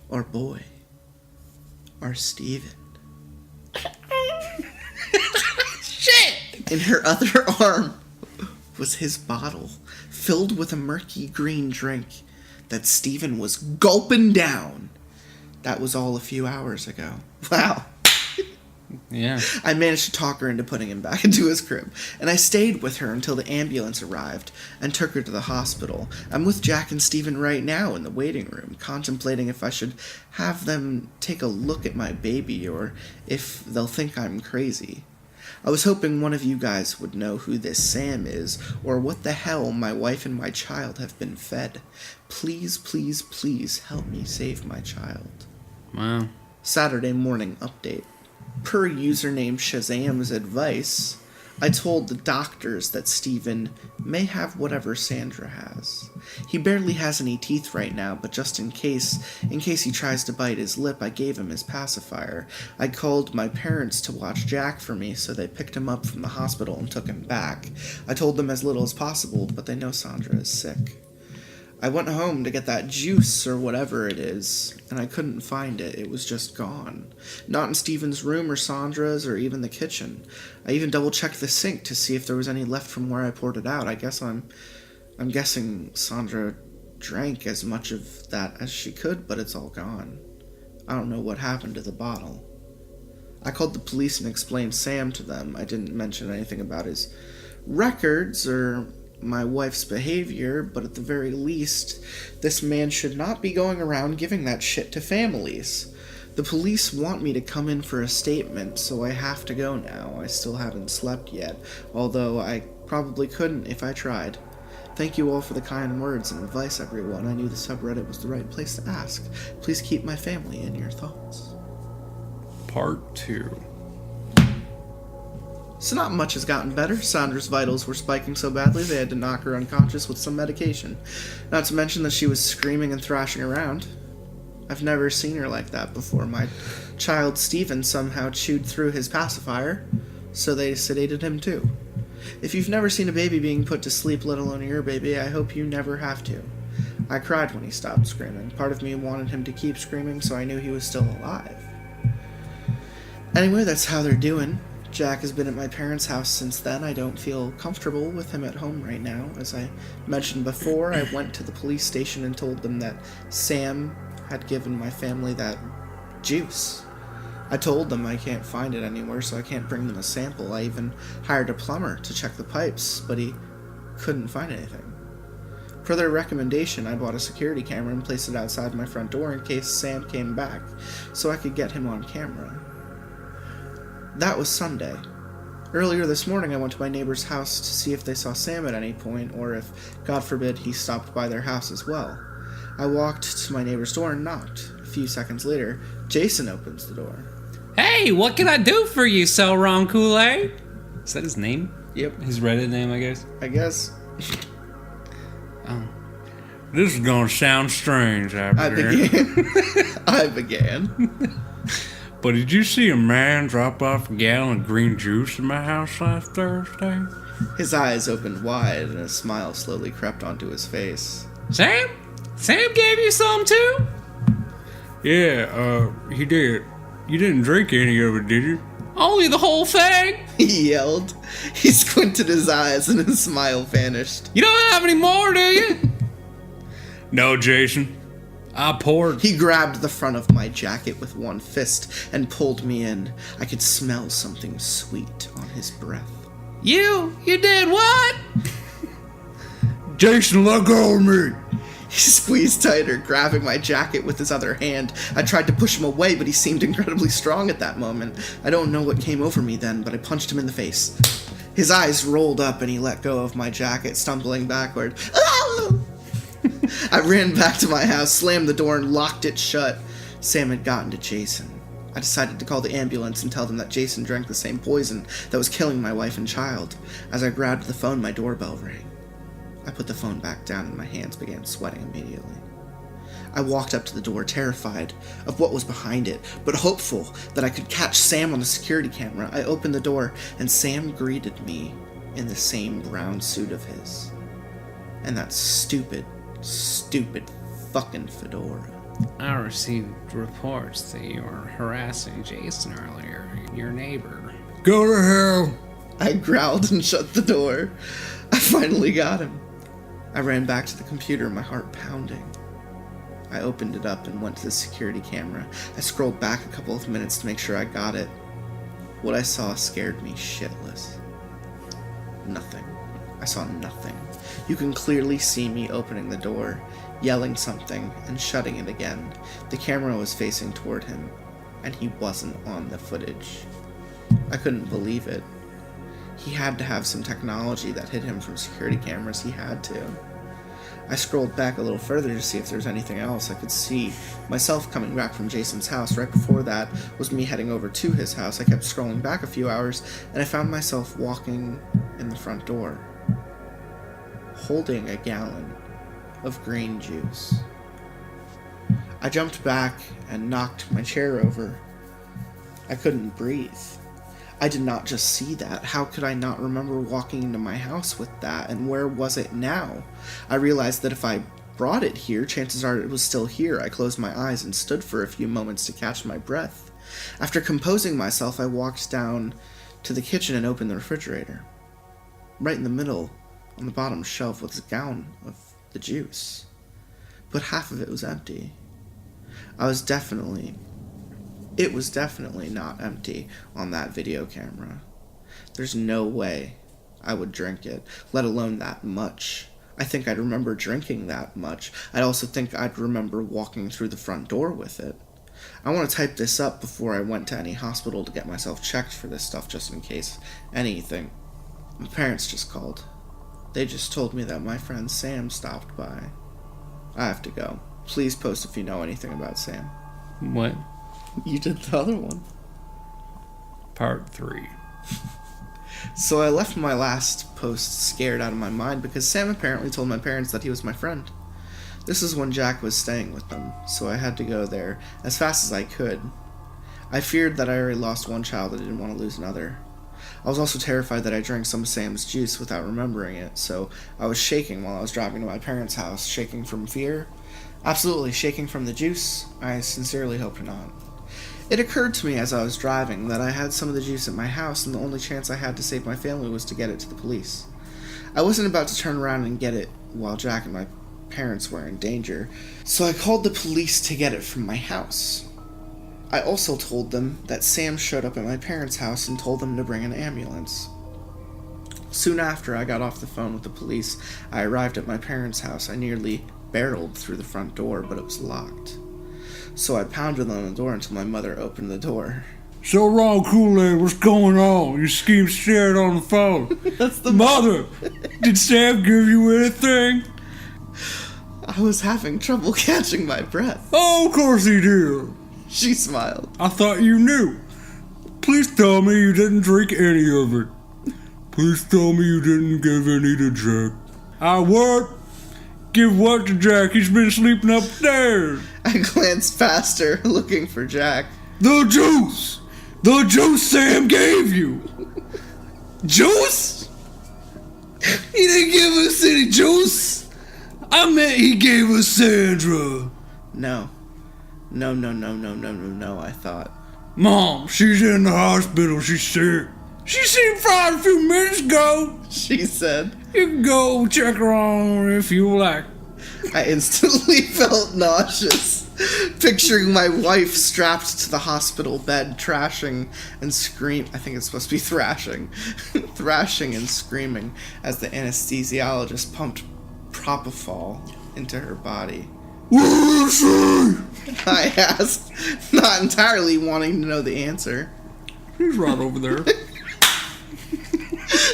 Our boy. Our Steven. Shit! In her other arm was his bottle, filled with a murky green drink that Steven was gulping down. That was all a few hours ago. Wow. Yeah. I managed to talk her into putting him back into his crib, and I stayed with her until the ambulance arrived and took her to the hospital. I'm with Jack and Steven right now in the waiting room, contemplating if I should have them take a look at my baby or if they'll think I'm crazy. I was hoping one of you guys would know who this Sam is, or what the hell my wife and my child have been fed. Please, please, please help me save my child. Wow. Saturday morning update. Per username Shazam's advice, I told the doctors that Steven may have whatever Sandra has. He barely has any teeth right now, but just in case he tries to bite his lip, I gave him his pacifier. I called my parents to watch Jack for me, so they picked him up from the hospital and took him back. I told them as little as possible, but they know Sandra is sick. I went home to get that juice or whatever it is, and I couldn't find it. It was just gone. Not in Steven's room or Sandra's or even the kitchen. I even double-checked the sink to see if there was any left from where I poured it out. I guess I'm guessing Sandra drank as much of that as she could, but it's all gone. I don't know what happened to the bottle. I called the police and explained Sam to them. I didn't mention anything about his records or my wife's behavior, but at the very least, this man should not be going around giving that shit to families. The police want me to come in for a statement, so I have to go now. I still haven't slept yet, although I probably couldn't if I tried. Thank you all for the kind words and advice, everyone. I knew the subreddit was the right place to ask. Please keep my family in your thoughts. Part 2. So not much has gotten better. Sandra's vitals were spiking so badly they had to knock her unconscious with some medication. Not to mention that she was screaming and thrashing around. I've never seen her like that before. My child Steven somehow chewed through his pacifier, so they sedated him too. If you've never seen a baby being put to sleep, let alone your baby, I hope you never have to. I cried when he stopped screaming. Part of me wanted him to keep screaming, so I knew he was still alive. Anyway, that's how they're doing. Jack has been at my parents' house since then. I don't feel comfortable with him at home right now. As I mentioned before, I went to the police station and told them that Sam had given my family that juice. I told them I can't find it anywhere, so I can't bring them a sample. I even hired a plumber to check the pipes, but he couldn't find anything. Per their recommendation, I bought a security camera and placed it outside my front door in case Sam came back, so I could get him on camera. That was Sunday. Earlier this morning, I went to my neighbor's house to see if they saw Sam at any point, or if, God forbid, he stopped by their house as well. I walked to my neighbor's door and knocked. A few seconds later, Jason opens the door. Hey, what can I do for you, SoWrongKoolAid? Is that his name? Yep. His Reddit name, I guess? I guess. Oh. This is gonna sound strange, I Abigail. began. I began. But did you see a man drop off a gallon of green juice in my house last Thursday? His eyes opened wide and a smile slowly crept onto his face. Sam? Sam gave you some too? Yeah, he did. You didn't drink any of it, did you? Only the whole thing? He yelled. He squinted his eyes and his smile vanished. You don't have any more, do you? No, Jason. I poured. He grabbed the front of my jacket with one fist and pulled me in. I could smell something sweet on his breath. You did what? Jason, let go of me. He squeezed tighter, grabbing my jacket with his other hand. I tried to push him away, but he seemed incredibly strong at that moment. I don't know what came over me then, but I punched him in the face. His eyes rolled up and he let go of my jacket, stumbling backward. Ah! I ran back to my house, slammed the door, and locked it shut. Sam had gotten to Jason. I decided to call the ambulance and tell them that Jason drank the same poison that was killing my wife and child. As I grabbed the phone, my doorbell rang. I put the phone back down and my hands began sweating immediately. I walked up to the door, terrified of what was behind it, but hopeful that I could catch Sam on the security camera. I opened the door, and Sam greeted me in the same brown suit of his. And that stupid fucking fedora. I received reports that you were harassing Jason earlier, your neighbor. Go to hell. I growled and shut the door. I finally got him. I ran back to the computer, my heart pounding. I opened it up and went to the security camera. I scrolled back a couple of minutes to make sure I got it. What I saw scared me shitless. Nothing. I saw nothing. You can clearly see me opening the door, yelling something, and shutting it again. The camera was facing toward him, and he wasn't on the footage. I couldn't believe it. He had to have some technology that hid him from security cameras. He had to. I scrolled back a little further to see if there was anything else. I could see myself coming back from Jason's house. Right before that was me heading over to his house. I kept scrolling back a few hours, and I found myself walking in the front door, holding a gallon of green juice. I jumped back and knocked my chair over. I couldn't breathe. I did not just see that. How could I not remember walking into my house with that? And where was it now? I realized that if I brought it here, chances are it was still here. I closed my eyes and stood for a few moments to catch my breath. After composing myself, I walked down to the kitchen and opened the refrigerator. Right in the middle, on the bottom shelf, was a gallon of the juice. But half of it was empty. It was definitely not empty on that video camera. There's no way I would drink it, let alone that much. I think I'd remember drinking that much. I also think I'd remember walking through the front door with it. I want to type this up before I went to any hospital to get myself checked for this stuff, just in case anything. My parents just called. They just told me that my friend Sam stopped by. I have to go. Please post if you know anything about Sam. What? You did the other one. Part 3. So I left my last post scared out of my mind because Sam apparently told my parents that he was my friend. This is when Jack was staying with them, so I had to go there as fast as I could. I feared that I already lost one child and didn't want to lose another. I was also terrified that I drank some of Sam's juice without remembering it, so I was shaking while I was driving to my parents' house, shaking from fear. Absolutely shaking from the juice. I sincerely hope not. It occurred to me as I was driving that I had some of the juice at my house and the only chance I had to save my family was to get it to the police. I wasn't about to turn around and get it while Jack and my parents were in danger, so I called the police to get it from my house. I also told them that Sam showed up at my parents' house and told them to bring an ambulance. Soon after I got off the phone with the police, I arrived at my parents' house. I nearly barreled through the front door, but it was locked. So I pounded on the door until my mother opened the door. SoWrongKoolAid, what's going on? You seem scared on the phone. That's the Mother, did Sam give you anything? I was having trouble catching my breath. Oh, of course he did. She smiled. I thought you knew. Please tell me you didn't drink any of it. Please tell me you didn't give any to Jack. I what? Give what to Jack? He's been sleeping upstairs. I glanced faster, looking for Jack. The juice! The juice Sam gave you! Juice? He didn't give us any juice! I meant he gave us Sandra. No, I thought. Mom, she's in the hospital. She's sick. She seemed fine a few minutes ago. She said. You can go check her on if you like. I instantly felt nauseous, picturing my wife strapped to the hospital bed, trashing and scream. I think it's supposed to be thrashing. Thrashing and screaming as the anesthesiologist pumped propofol into her body. Where is she? I asked, not entirely wanting to know the answer. She's right over there.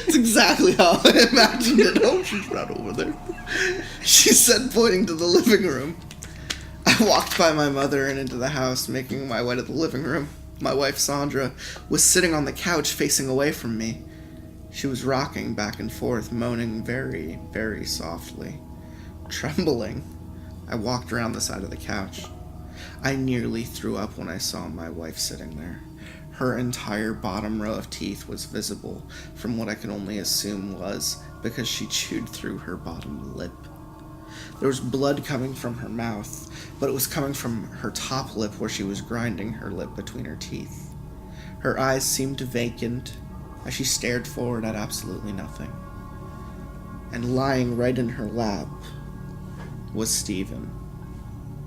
That's exactly how I imagined it. Oh, she's right over there. She said, pointing to the living room. I walked by my mother and into the house, making my way to the living room. My wife, Sandra, was sitting on the couch facing away from me. She was rocking back and forth, moaning very, very softly. Trembling, I walked around the side of the couch. I nearly threw up when I saw my wife sitting there. Her entire bottom row of teeth was visible from what I could only assume was because she chewed through her bottom lip. There was blood coming from her mouth, but it was coming from her top lip where she was grinding her lip between her teeth. Her eyes seemed vacant as she stared forward at absolutely nothing. And lying right in her lap was Stephen.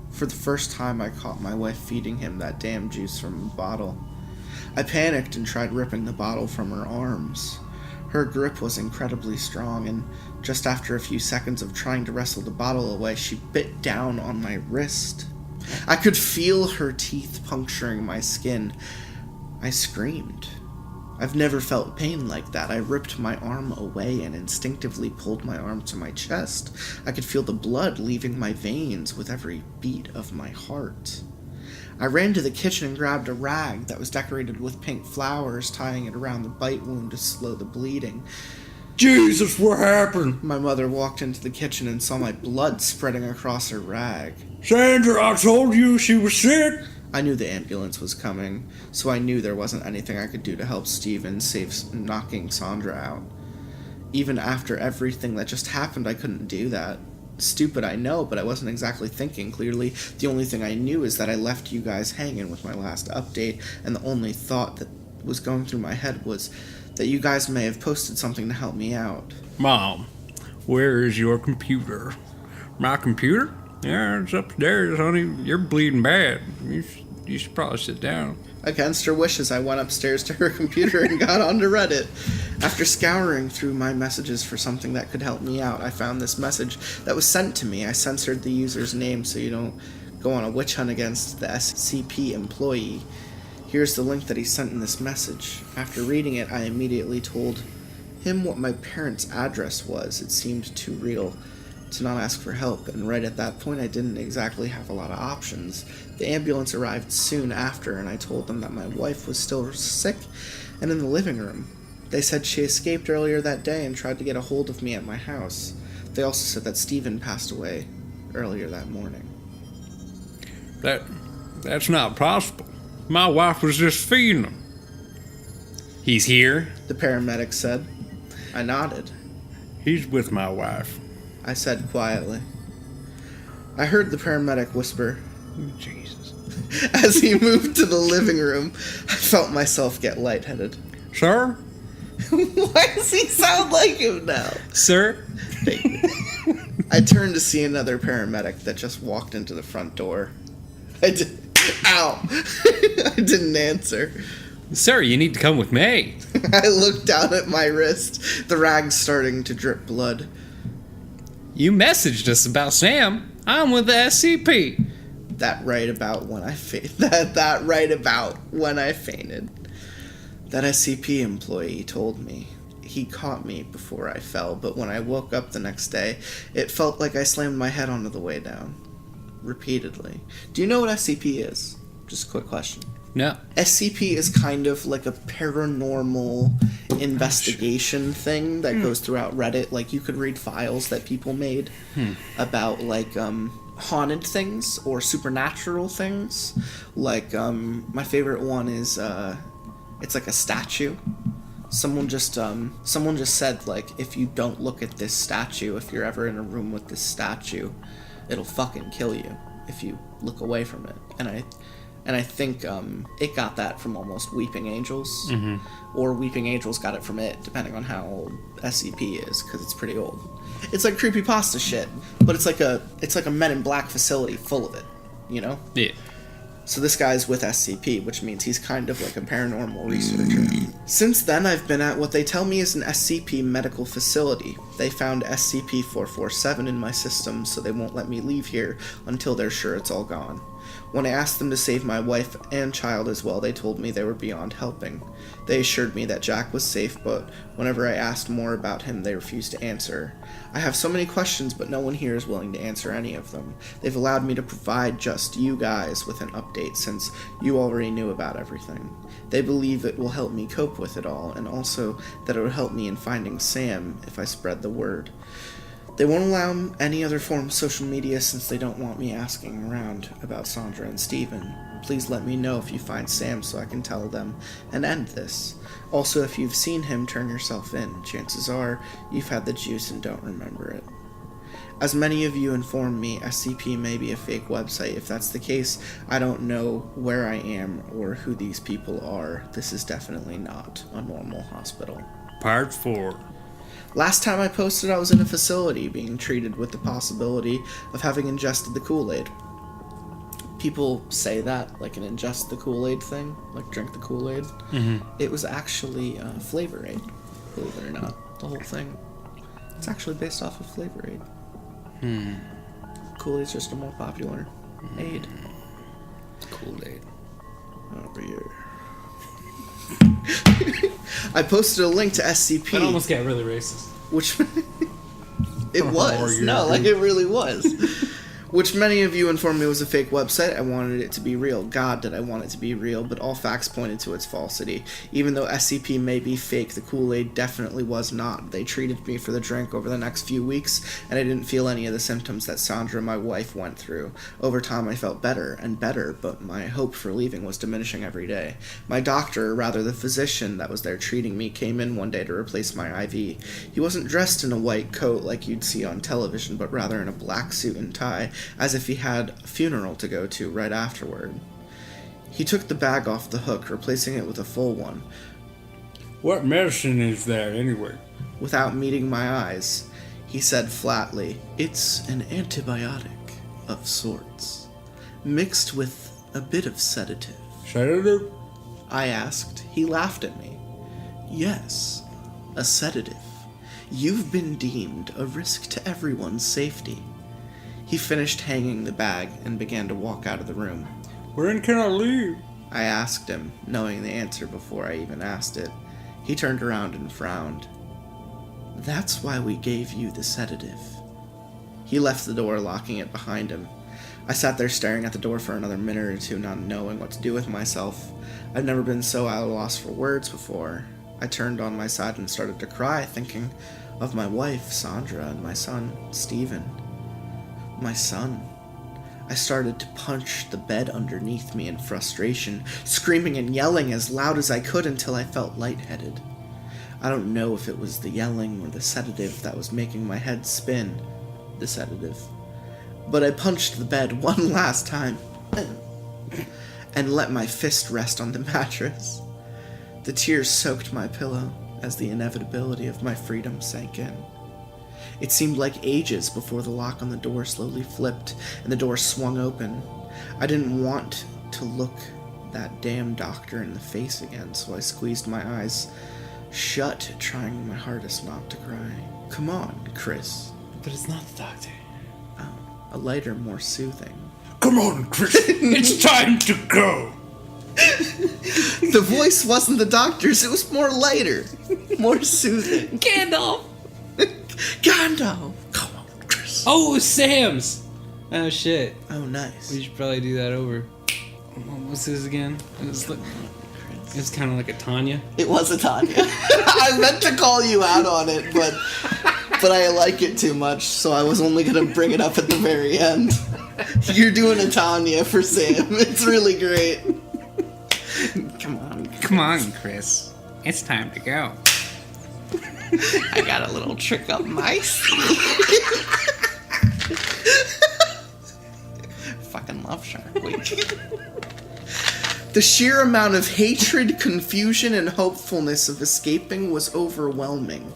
For the first time, I caught my wife feeding him that damn juice from a bottle. I panicked and tried ripping the bottle from her arms. Her grip was incredibly strong, and just after a few seconds of trying to wrestle the bottle away, she bit down on my wrist. I could feel her teeth puncturing my skin. I screamed. I've never felt pain like that. I ripped my arm away and instinctively pulled my arm to my chest. I could feel the blood leaving my veins with every beat of my heart. I ran to the kitchen and grabbed a rag that was decorated with pink flowers, tying it around the bite wound to slow the bleeding. Jesus, what happened? My mother walked into the kitchen and saw my blood spreading across her rag. Sandra, I told you she was sick. I knew the ambulance was coming, so I knew there wasn't anything I could do to help Stephen save knocking Sandra out. Even after everything that just happened, I couldn't do that. Stupid, I know, but I wasn't exactly thinking clearly. The only thing I knew is that I left you guys hanging with my last update, and the only thought that was going through my head was that you guys may have posted something to help me out. Mom, where is your computer? My computer? Yeah, it's upstairs, honey. You're bleeding bad. You should probably sit down. Against her wishes, I went upstairs to her computer and got onto Reddit. After scouring through my messages for something that could help me out, I found this message that was sent to me. I censored the user's name so you don't go on a witch hunt against the SCP employee. Here's the link that he sent in this message. After reading it, I immediately told him what my parents' address was. It seemed too real to not ask for help, and right at that point I didn't exactly have a lot of options. The ambulance arrived soon after, and I told them that my wife was still sick and in the living room. They said she escaped earlier that day and tried to get a hold of me at my house. They also said that Stephen passed away earlier that morning. That's not possible. My wife was just feeding him. He's here? The paramedic said. I nodded. He's with my wife. I said quietly. I heard the paramedic whisper, Jesus. As he moved to the living room, I felt myself get lightheaded. Sir? Why does he sound like him now? Sir? Thank you. I turned to see another paramedic that just walked into the front door. Ow! I didn't answer. Sir, you need to come with me. I looked down at my wrist, the rag starting to drip blood. You messaged us about Sam. I'm with the SCP. That right about when I fainted. That SCP employee told me. He caught me before I fell, but when I woke up the next day, it felt like I slammed my head onto the way down. Repeatedly. Do you know what SCP is? Just a quick question. No. SCP is kind of like a paranormal investigation thing that goes throughout Reddit. Like, you could read files that people made about, like, haunted things or supernatural things. Like, my favorite one is, it's like a statue. Someone just said, like, if you don't look at this statue, if you're ever in a room with this statue, it'll fucking kill you if you look away from it. And I think it got that from almost Weeping Angels, or Weeping Angels got it from it, depending on how old SCP is, because it's pretty old. It's like creepypasta shit, but it's like a Men in Black facility full of it, you know? Yeah. So this guy's with SCP, which means he's kind of like a paranormal researcher. Since then, I've been at what they tell me is an SCP medical facility. They found SCP-447 in my system, so they won't let me leave here until they're sure it's all gone. When I asked them to save my wife and child as well, they told me they were beyond helping. They assured me that Jack was safe, but whenever I asked more about him, they refused to answer. I have so many questions, but no one here is willing to answer any of them. They've allowed me to provide just you guys with an update, since you already knew about everything. They believe it will help me cope with it all, and also that it will help me in finding Sam if I spread the word. They won't allow any other form of social media since they don't want me asking around about Sandra and Steven. Please let me know if you find Sam so I can tell them and end this. Also, if you've seen him, turn yourself in. Chances are you've had the juice and don't remember it. As many of you informed me, SCP may be a fake website. If that's the case, I don't know where I am or who these people are. This is definitely not a normal hospital. Part 4. Last time I posted, I was in a facility being treated with the possibility of having ingested the Kool-Aid. People say that, like an ingest the Kool-Aid thing, like drink the Kool-Aid. It was actually Flavor Aid, believe it or not. The whole thing. It's actually based off of Flavor Aid. Kool-Aid's just a more popular aid. Kool-Aid. Over here. I posted a link to SCP. That almost got really racist. Which it was. No, like it really was. Which many of you informed me was a fake website. I wanted it to be real. God, did I want it to be real, but all facts pointed to its falsity. Even though SCP may be fake, the Kool-Aid definitely was not. They treated me for the drink over the next few weeks, and I didn't feel any of the symptoms that Sandra, my wife, went through. Over time, I felt better and better, but my hope for leaving was diminishing every day. My doctor, or rather the physician that was there treating me, came in one day to replace my IV. He wasn't dressed in a white coat like you'd see on television, but rather in a black suit and tie, as if he had a funeral to go to right afterward. He took the bag off the hook, replacing it with a full one. What medicine is there, anyway? Without meeting my eyes, he said flatly, "It's an antibiotic of sorts, mixed with a bit of sedative." Sedative? I asked. He laughed at me. "Yes, a sedative. You've been deemed a risk to everyone's safety." He finished hanging the bag and began to walk out of the room. When can I leave? I asked him, knowing the answer before I even asked it. He turned around and frowned. "That's why we gave you the sedative." He left the door, locking it behind him. I sat there staring at the door for another minute or two, not knowing what to do with myself. I've never been so at a loss for words before. I turned on my side and started to cry, thinking of my wife, Sandra, and my son, Steven. My son. I started to punch the bed underneath me in frustration, screaming and yelling as loud as I could until I felt lightheaded. I don't know if it was the yelling or the sedative that was making my head spin. The sedative. But I punched the bed one last time and let my fist rest on the mattress. The tears soaked my pillow as the inevitability of my freedom sank in. It seemed like ages before the lock on the door slowly flipped and the door swung open. I didn't want to look that damn doctor in the face again, so I squeezed my eyes shut, trying my hardest not to cry. "Come on, Chris." But it's not the doctor. Oh, a lighter, more soothing. Come on, Chris. It's time to go. The voice wasn't the doctor's, it was more lighter, more soothing. Gandalf! Gandalf! Come on, Chris. Oh, it was Sam's! Oh, shit. Oh, nice. We should probably do that over. What was his again? It was kind of like a Tanya. It was a Tanya. I meant to call you out on it, but I like it too much, so I was only gonna bring it up at the very end. You're doing a Tanya for Sam. It's really great. Come on, Chris. It's time to go. I got a little trick up my sleeve. Fucking love Shark Week. The sheer amount of hatred, confusion, and hopefulness of escaping was overwhelming.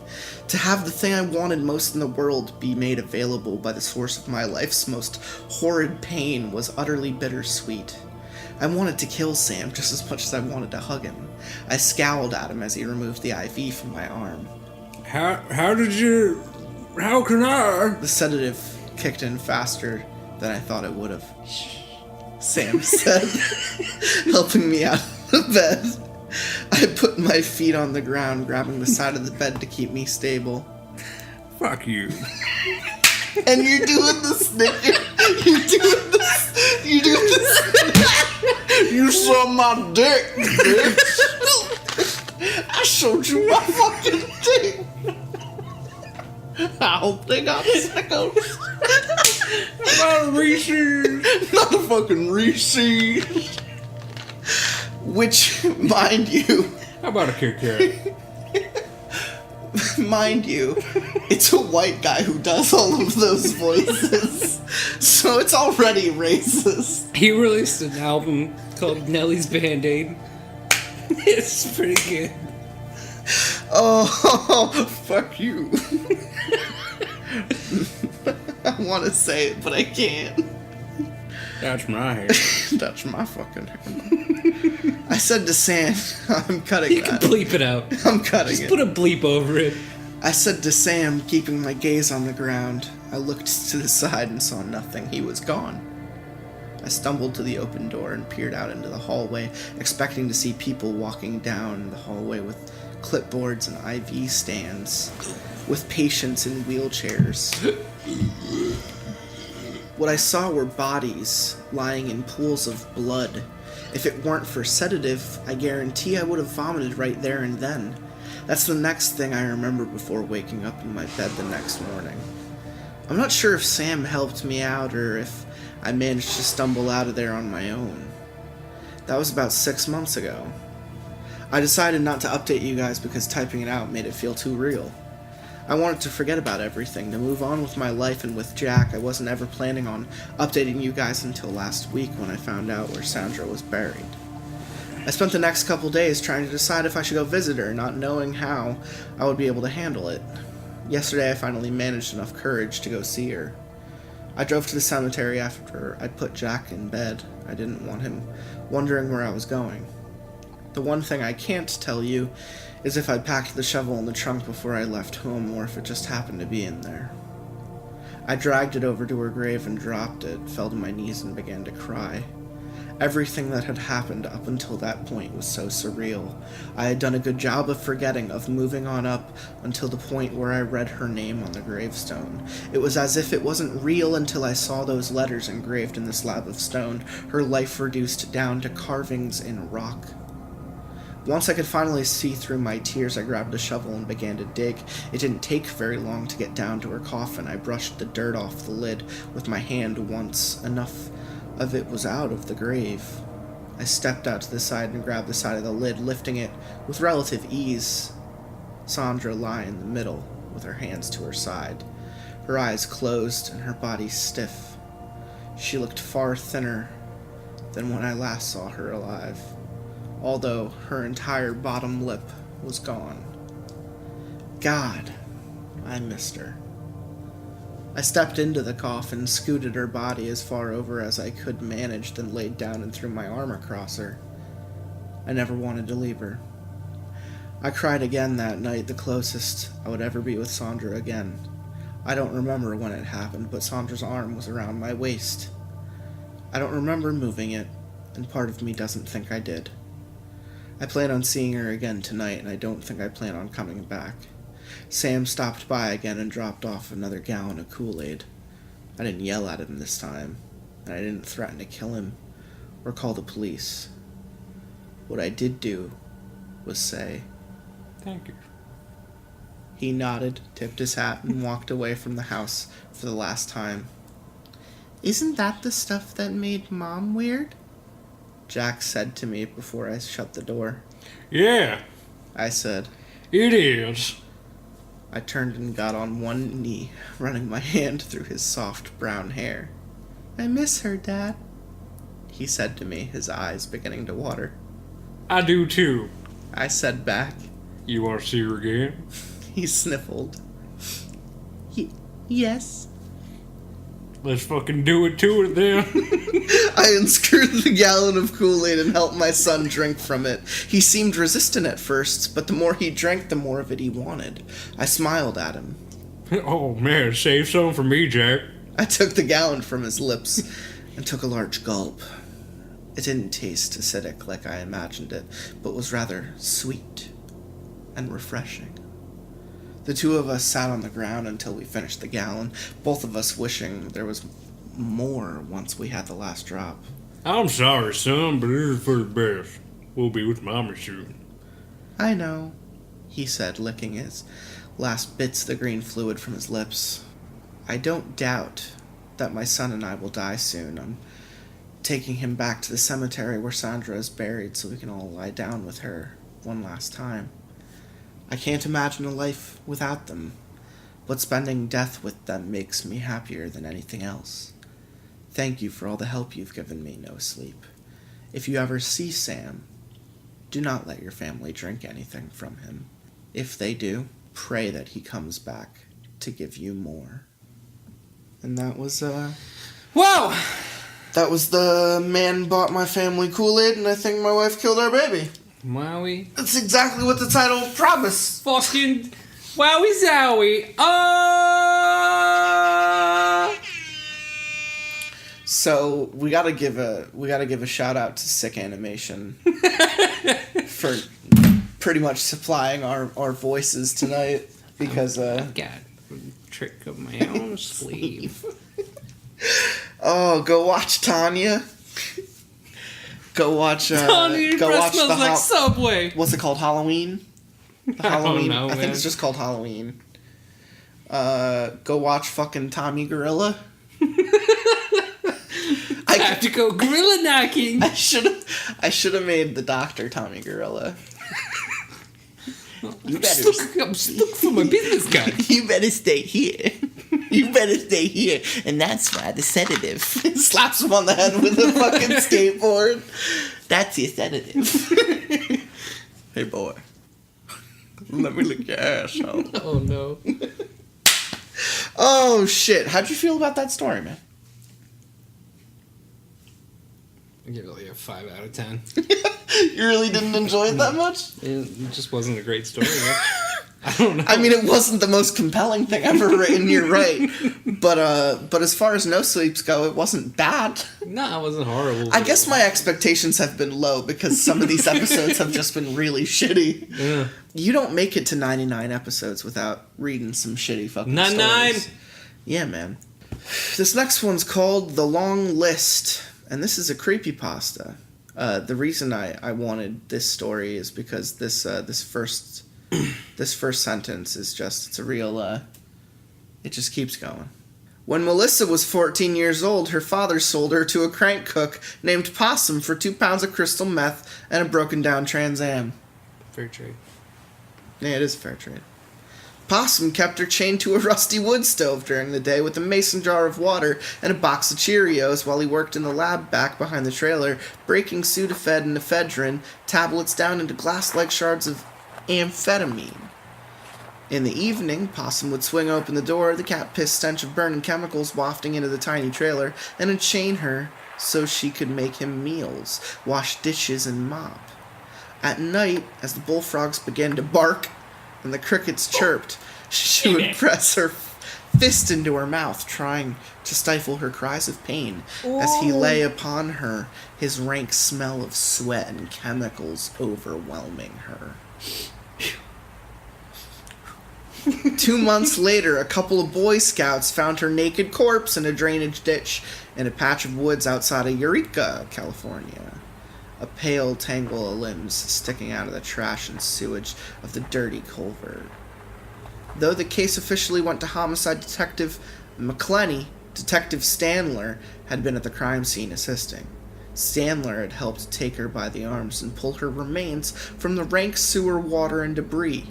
To have the thing I wanted most in the world be made available by the source of my life's most horrid pain was utterly bittersweet. I wanted to kill Sam just as much as I wanted to hug him. I scowled at him as he removed the IV from my arm. How can I? The sedative kicked in faster than I thought it would have. Sam said, helping me out of the bed. I put my feet on the ground, grabbing the side of the bed to keep me stable. Fuck you. And you're doing the snicker. You're doing this. You saw my dick, bitch. I showed you my fucking dick. I hope they got sickos. Not a Reese's. Not a fucking Reese's. Which, mind you... How about a Kit Kat? Mind you, it's a white guy who does all of those voices. So it's already racist. He released an album called Nelly's Band-Aid. It's pretty good. Oh, fuck you. I want to say it, but I can't. That's my hair. That's my fucking hair. I said to Sam, I'm cutting You can that. bleep it out. I'm cutting Just it. put a bleep over it. I said to Sam, keeping my gaze on the ground. I looked to the side and saw nothing. He was gone. I stumbled to the open door and peered out into the hallway, expecting to see people walking down the hallway with clipboards and IV stands, with patients in wheelchairs. What I saw were bodies lying in pools of blood. If it weren't for sedative, I guarantee I would have vomited right there and then. That's the next thing I remember before waking up in my bed the next morning. I'm not sure if Sam helped me out or if I managed to stumble out of there on my own. That was about 6 months ago. I decided not to update you guys because typing it out made it feel too real. I wanted to forget about everything, to move on with my life and with Jack. I wasn't ever planning on updating you guys until last week when I found out where Sandra was buried. I spent the next couple days trying to decide if I should go visit her, not knowing how I would be able to handle it. Yesterday I finally managed enough courage to go see her. I drove to the cemetery after I'd put Jack in bed. I didn't want him wondering where I was going. The one thing I can't tell you is if I packed the shovel in the trunk before I left home or if it just happened to be in there. I dragged it over to her grave and dropped it, fell to my knees and began to cry. Everything that had happened up until that point was so surreal. I had done a good job of forgetting, of moving on up until the point where I read her name on the gravestone. It was as if it wasn't real until I saw those letters engraved in the slab of stone, her life reduced down to carvings in rock. Once I could finally see through my tears, I grabbed a shovel and began to dig. It didn't take very long to get down to her coffin. I brushed the dirt off the lid with my hand once enough of it was out of the grave. I stepped out to the side and grabbed the side of the lid, lifting it with relative ease. Sandra lay in the middle with her hands to her side, her eyes closed and her body stiff. She looked far thinner than when I last saw her alive, although her entire bottom lip was gone. God, I missed her. I stepped into the coffin, scooted her body as far over as I could manage, then laid down and threw my arm across her. I never wanted to leave her. I cried again that night, the closest I would ever be with Sandra again. I don't remember when it happened, but Sandra's arm was around my waist. I don't remember moving it, and part of me doesn't think I did. I plan on seeing her again tonight, and I don't think I plan on coming back. Sam stopped by again and dropped off another gallon of Kool-Aid. I didn't yell at him this time, and I didn't threaten to kill him or call the police. What I did do was say, Thank you. He nodded, tipped his hat, and walked away from the house for the last time. Isn't that the stuff that made Mom weird? Jack said to me before I shut the door. Yeah, I said. it is. I turned and got on one knee, running my hand through his soft brown hair. I miss her, Dad, he said to me, his eyes beginning to water. I do too. I said back. You want to see her again? He sniffled. Yes. Let's fucking do it to her then. I unscrewed the gallon of Kool-Aid and helped my son drink from it. He seemed resistant at first, but the more he drank, the more of it he wanted. I smiled at him. Oh man, save some for me, Jack. I took the gallon from his lips and took a large gulp. It didn't taste acidic like I imagined it, but was rather sweet and refreshing. The two of us sat on the ground until we finished the gallon, both of us wishing there was more once we had the last drop. I'm sorry, son, but it is for the best. We'll be with Mama soon. I know, he said, licking his last bits of the green fluid from his lips. I don't doubt that my son and I will die soon. I'm taking him back to the cemetery where Sandra is buried so we can all lie down with her one last time. I can't imagine a life without them, but spending death with them makes me happier than anything else. Thank you for all the help you've given me, No Sleep. If you ever see Sam, do not let your family drink anything from him. If they do, pray that he comes back to give you more. And that was, Whoa! That was the man bought my family Kool-Aid and I think my wife killed our baby. Wowie. That's exactly what the title promised. Fucking wowie zowie. So we gotta give a shout out to Sick Animation for pretty much supplying our voices tonight because I've got a trick up my own sleeve. Oh, go watch Tanya. Go watch. Tanya, go breath watch smells like Subway. What's it called? Halloween. The I don't Halloween. know, I think man. it's just called Halloween. Go watch fucking Tommy Gorilla. I have to go gorilla knocking. I should have made the doctor Tommy Gorilla. You better. I'm stuck for my business card. You better stay here. You better stay here. And that's why the sedative. Slaps him on the head with a fucking skateboard. That's your sedative. Hey, boy. Let me lick your asshole. Oh, no. Oh, shit. How'd you feel about that story, man? I give it like a 5 out of 10. You really didn't enjoy it that much? It just wasn't a great story. I don't know. I mean, it wasn't the most compelling thing ever written, you're right. But as far as No Sleeps go, it wasn't bad. No, it wasn't horrible. I guess my expectations have been low because some of these episodes have just been really shitty. Yeah. You don't make it to 99 episodes without reading some shitty fucking 99. stories. Yeah, man. This next one's called The Long List, and this is a creepypasta. The reason I wanted this story is because this first sentence is just, it's a real, it just keeps going. When Melissa was 14 years old, her father sold her to a crank cook named Possum for 2 pounds of crystal meth and a broken down Trans Am. Fair trade. Yeah, it is fair trade. Possum kept her chained to a rusty wood stove during the day with a mason jar of water and a box of Cheerios while he worked in the lab back behind the trailer, breaking Sudafed and ephedrine tablets down into glass-like shards of amphetamine. In the evening, Possum would swing open the door, the cat piss stench of burning chemicals wafting into the tiny trailer, and unchain her so she could make him meals, wash dishes, and mop. At night, as the bullfrogs began to bark and the crickets chirped, she would press her fist into her mouth, trying to stifle her cries of pain as he lay upon her, his rank smell of sweat and chemicals overwhelming her. 2 months later, a couple of Boy Scouts found her naked corpse in a drainage ditch in a patch of woods outside of Eureka, California. A pale tangle of limbs sticking out of the trash and sewage of the dirty culvert. Though the case officially went to homicide detective McClenny, Detective Standler had been at the crime scene assisting. Standler had helped take her by the arms and pull her remains from the rank sewer water and debris.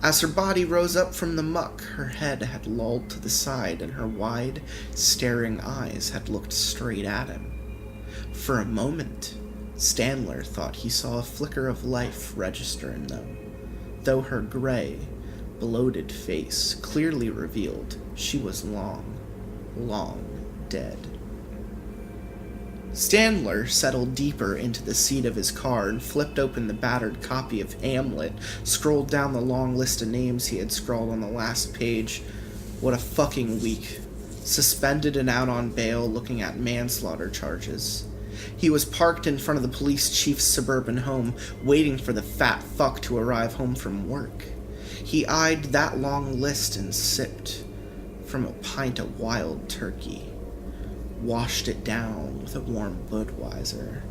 As her body rose up from the muck, her head had lolled to the side and her wide, staring eyes had looked straight at him. For a moment, Standler thought he saw a flicker of life register in them, though her gray, bloated face clearly revealed she was long dead. Standler settled deeper into the seat of his car and flipped open the battered copy of Hamlet, scrolled down the long list of names he had scrawled on the last page. What a fucking week. Suspended and out on bail looking at manslaughter charges. He was parked in front of the police chief's suburban home, waiting for the fat fuck to arrive home from work. He eyed that long list and sipped from a pint of wild turkey, washed it down with a warm Budweiser,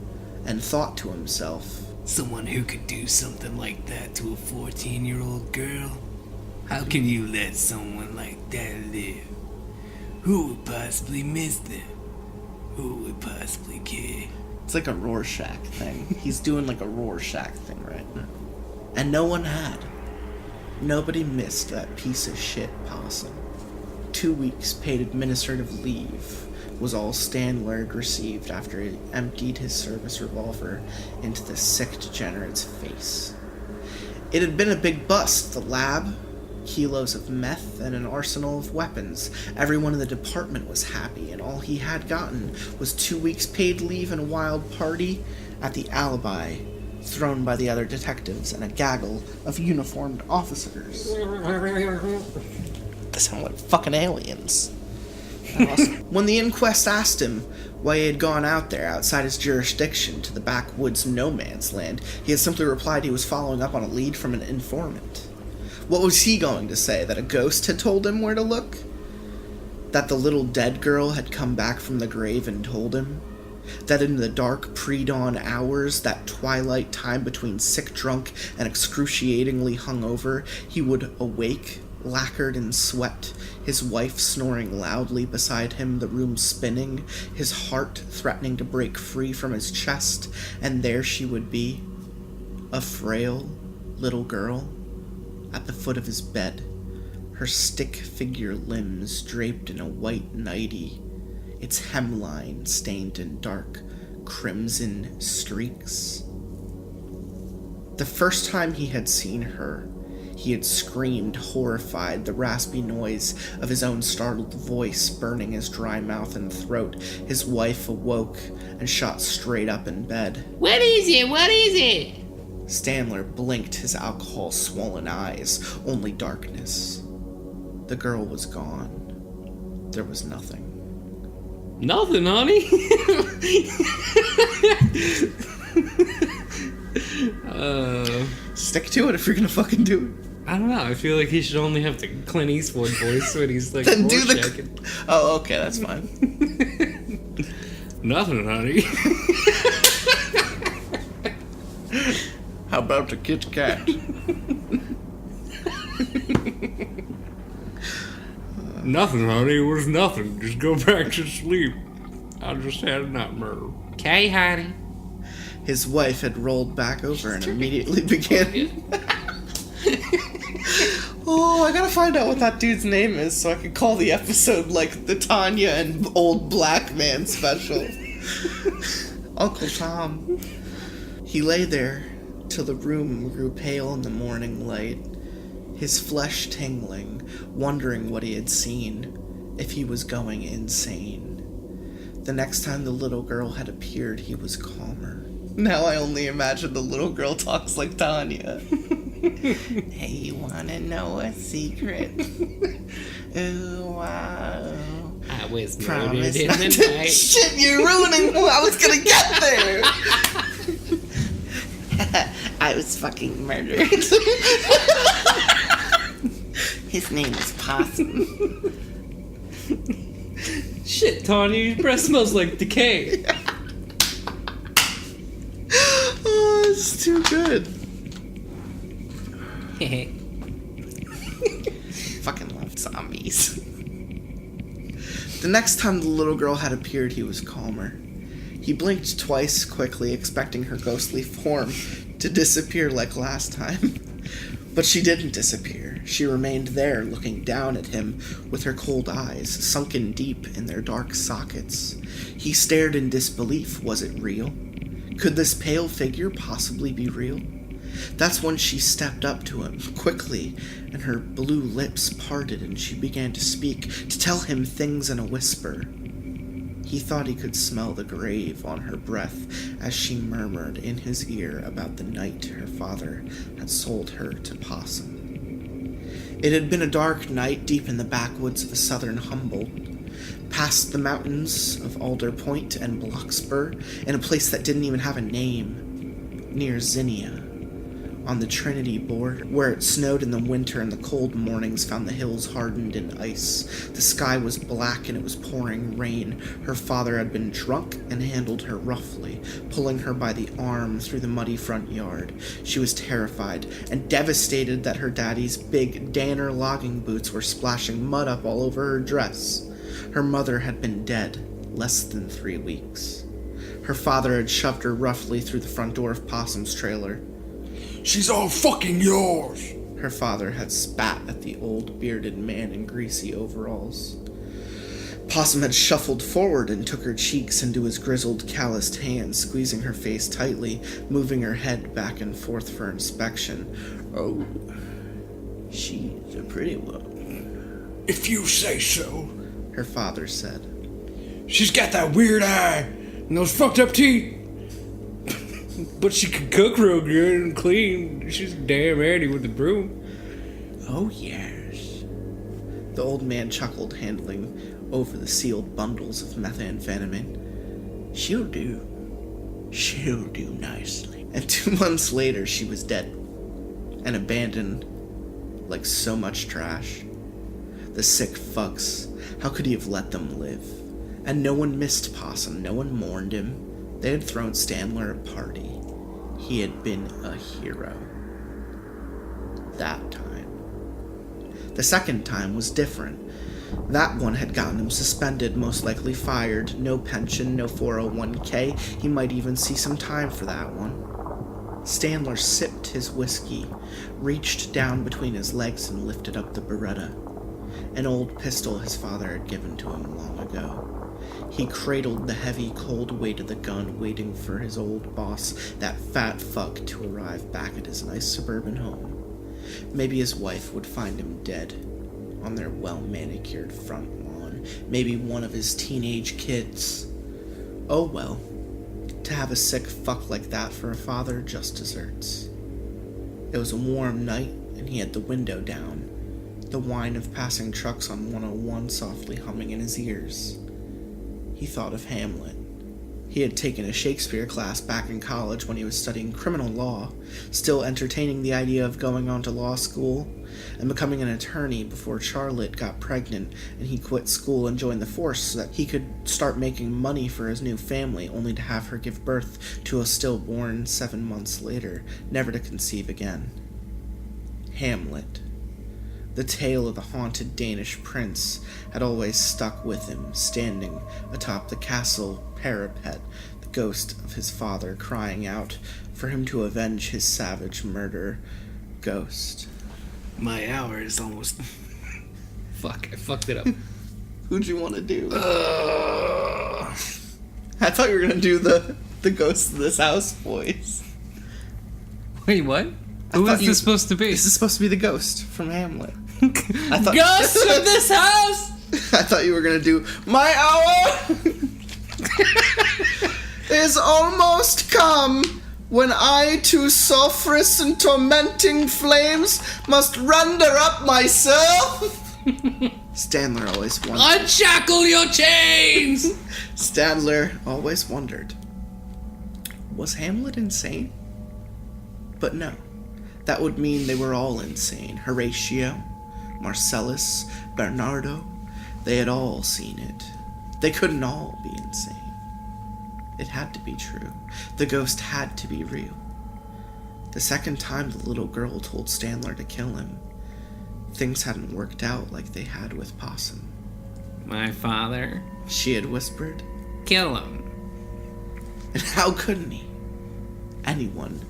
and thought to himself, Someone who could do something like that to a 14-year-old girl? How can you let someone like that live? Who would possibly miss them? Who would possibly care? it's like a Rorschach thing. He's doing like a Rorschach thing right now. And no one had. Nobody missed that piece of shit possum. 2 weeks paid administrative leave was all Standler had received after he emptied his service revolver into the sick degenerate's face. It had been a big bust, the lab, kilos of meth, and an arsenal of weapons. Everyone in the department was happy, and all he had gotten was 2 weeks paid leave and a wild party at the Alibi, thrown by the other detectives and a gaggle of uniformed officers. They sound like fucking aliens. When the inquest asked him why he had gone out there outside his jurisdiction to the backwoods no man's land, he had simply replied he was following up on a lead from an informant. What was he going to say? That a ghost had told him where to look? That the little dead girl had come back from the grave and told him? That in the dark pre-dawn hours, that twilight time between sick drunk and excruciatingly hungover, he would awake, lacquered in sweat, his wife snoring loudly beside him, the room spinning, his heart threatening to break free from his chest, and there she would be, a frail little girl, at the foot of his bed, her stick-figure limbs draped in a white nightie, its hemline stained in dark crimson streaks. The first time he had seen her, he had screamed, horrified, the raspy noise of his own startled voice burning his dry mouth and throat. His wife awoke and shot straight up in bed. What is it? What is it? Standler blinked his alcohol-swollen eyes, only darkness. The girl was gone. There was nothing. Nothing, honey. Stick to it if you're gonna fucking do it. I don't know. I feel like he should only have the Clint Eastwood voice when he's like. Then do the. Rorschaching. Oh, okay, that's fine. Nothing, honey. How about the Kit Kat? Nothing, honey. It was nothing. Just go back to sleep. I just had a nightmare. Okay, honey. His wife had rolled back over and immediately began. Oh, I gotta find out what that dude's name is so I can call the episode like the Tanya and Old Black Man special. Uncle Tom. He lay there till the room grew pale in the morning light, his flesh tingling, wondering what he had seen, if he was going insane. The next time the little girl had appeared, he was calmer. Now I only imagine the little girl talks like Tanya. Hey, you wanna know a secret? Ooh, wow. I was Promise murdered in not the to- night. Shit, you're ruining who I was gonna get there. I was fucking murdered. His name is Possum. Shit, Tawny, your breath smells like decay. Oh, it's too good. Fucking love zombies. The next time the little girl had appeared, he was calmer. He blinked twice quickly, expecting her ghostly form to disappear like last time. But she didn't disappear. She remained there, looking down at him with her cold eyes, sunken deep in their dark sockets. He stared in disbelief. Was it real? Could this pale figure possibly be real? That's when she stepped up to him, quickly, and her blue lips parted and she began to speak, to tell him things in a whisper. He thought he could smell the grave on her breath as she murmured in his ear about the night her father had sold her to Possum. It had been a dark night deep in the backwoods of a southern Humboldt, past the mountains of Alder Point and Bloxburg, in a place that didn't even have a name, near Zinnia. On the Trinity border, where it snowed in the winter and the cold mornings found the hills hardened in ice. The sky was black and it was pouring rain. Her father had been drunk and handled her roughly, pulling her by the arm through the muddy front yard. She was terrified and devastated that her daddy's big Danner logging boots were splashing mud up all over her dress. Her mother had been dead less than 3 weeks. Her father had shoved her roughly through the front door of Possum's trailer. She's all fucking yours. Her father had spat at the old bearded man in greasy overalls. Possum had shuffled forward and took her cheeks into his grizzled, calloused hands, squeezing her face tightly, moving her head back and forth for inspection. Oh, she's a pretty one. If you say so, her father said. She's got that weird eye and those fucked up teeth. But she can cook real good and clean. She's damn handy with the broom. Oh, yes. The old man chuckled, handling over the sealed bundles of methamphetamine. She'll do. She'll do nicely. And 2 months later, she was dead. And abandoned like so much trash. The sick fucks. How could he have let them live? And no one missed Possum. No one mourned him. They had thrown Standler a party. He had been a hero. That time. The second time was different. That one had gotten him suspended, most likely fired. No pension, no 401k. He might even see some time for that one. Standler sipped his whiskey, reached down between his legs and lifted up the Beretta. An old pistol his father had given to him long ago. He cradled the heavy, cold weight of the gun, waiting for his old boss, that fat fuck, to arrive back at his nice suburban home. Maybe his wife would find him dead on their well-manicured front lawn. Maybe one of his teenage kids. Oh well, to have a sick fuck like that for a father just deserts. It was a warm night, and he had the window down, the whine of passing trucks on 101 softly humming in his ears. He thought of Hamlet. He had taken a Shakespeare class back in college when he was studying criminal law, still entertaining the idea of going on to law school and becoming an attorney before Charlotte got pregnant and he quit school and joined the force so that he could start making money for his new family, only to have her give birth to a stillborn 7 months later, never to conceive again. Hamlet. The tale of the haunted Danish prince had always stuck with him, standing atop the castle parapet, the ghost of his father crying out for him to avenge his savage murder. Ghost. My hour is almost... Fuck, I fucked it up. Who'd you want to do? I thought you were going to do the ghost of this house voice. Wait, what? Who is this supposed to be? This is supposed to be the ghost from Hamlet. I thought, Ghost of this house! I thought you were going to do, my hour is almost come, when I to sulphurous and tormenting flames must render up myself. Standler always wondered. Unshackle your chains! Standler always wondered, was Hamlet insane? But no, that would mean they were all insane. Horatio, Marcellus, Bernardo, they had all seen it. They couldn't all be insane. It had to be true. The ghost had to be real. The second time the little girl told Stanler to kill him, things hadn't worked out like they had with Possum. My father? She had whispered. Kill him. And how couldn't he? Anyone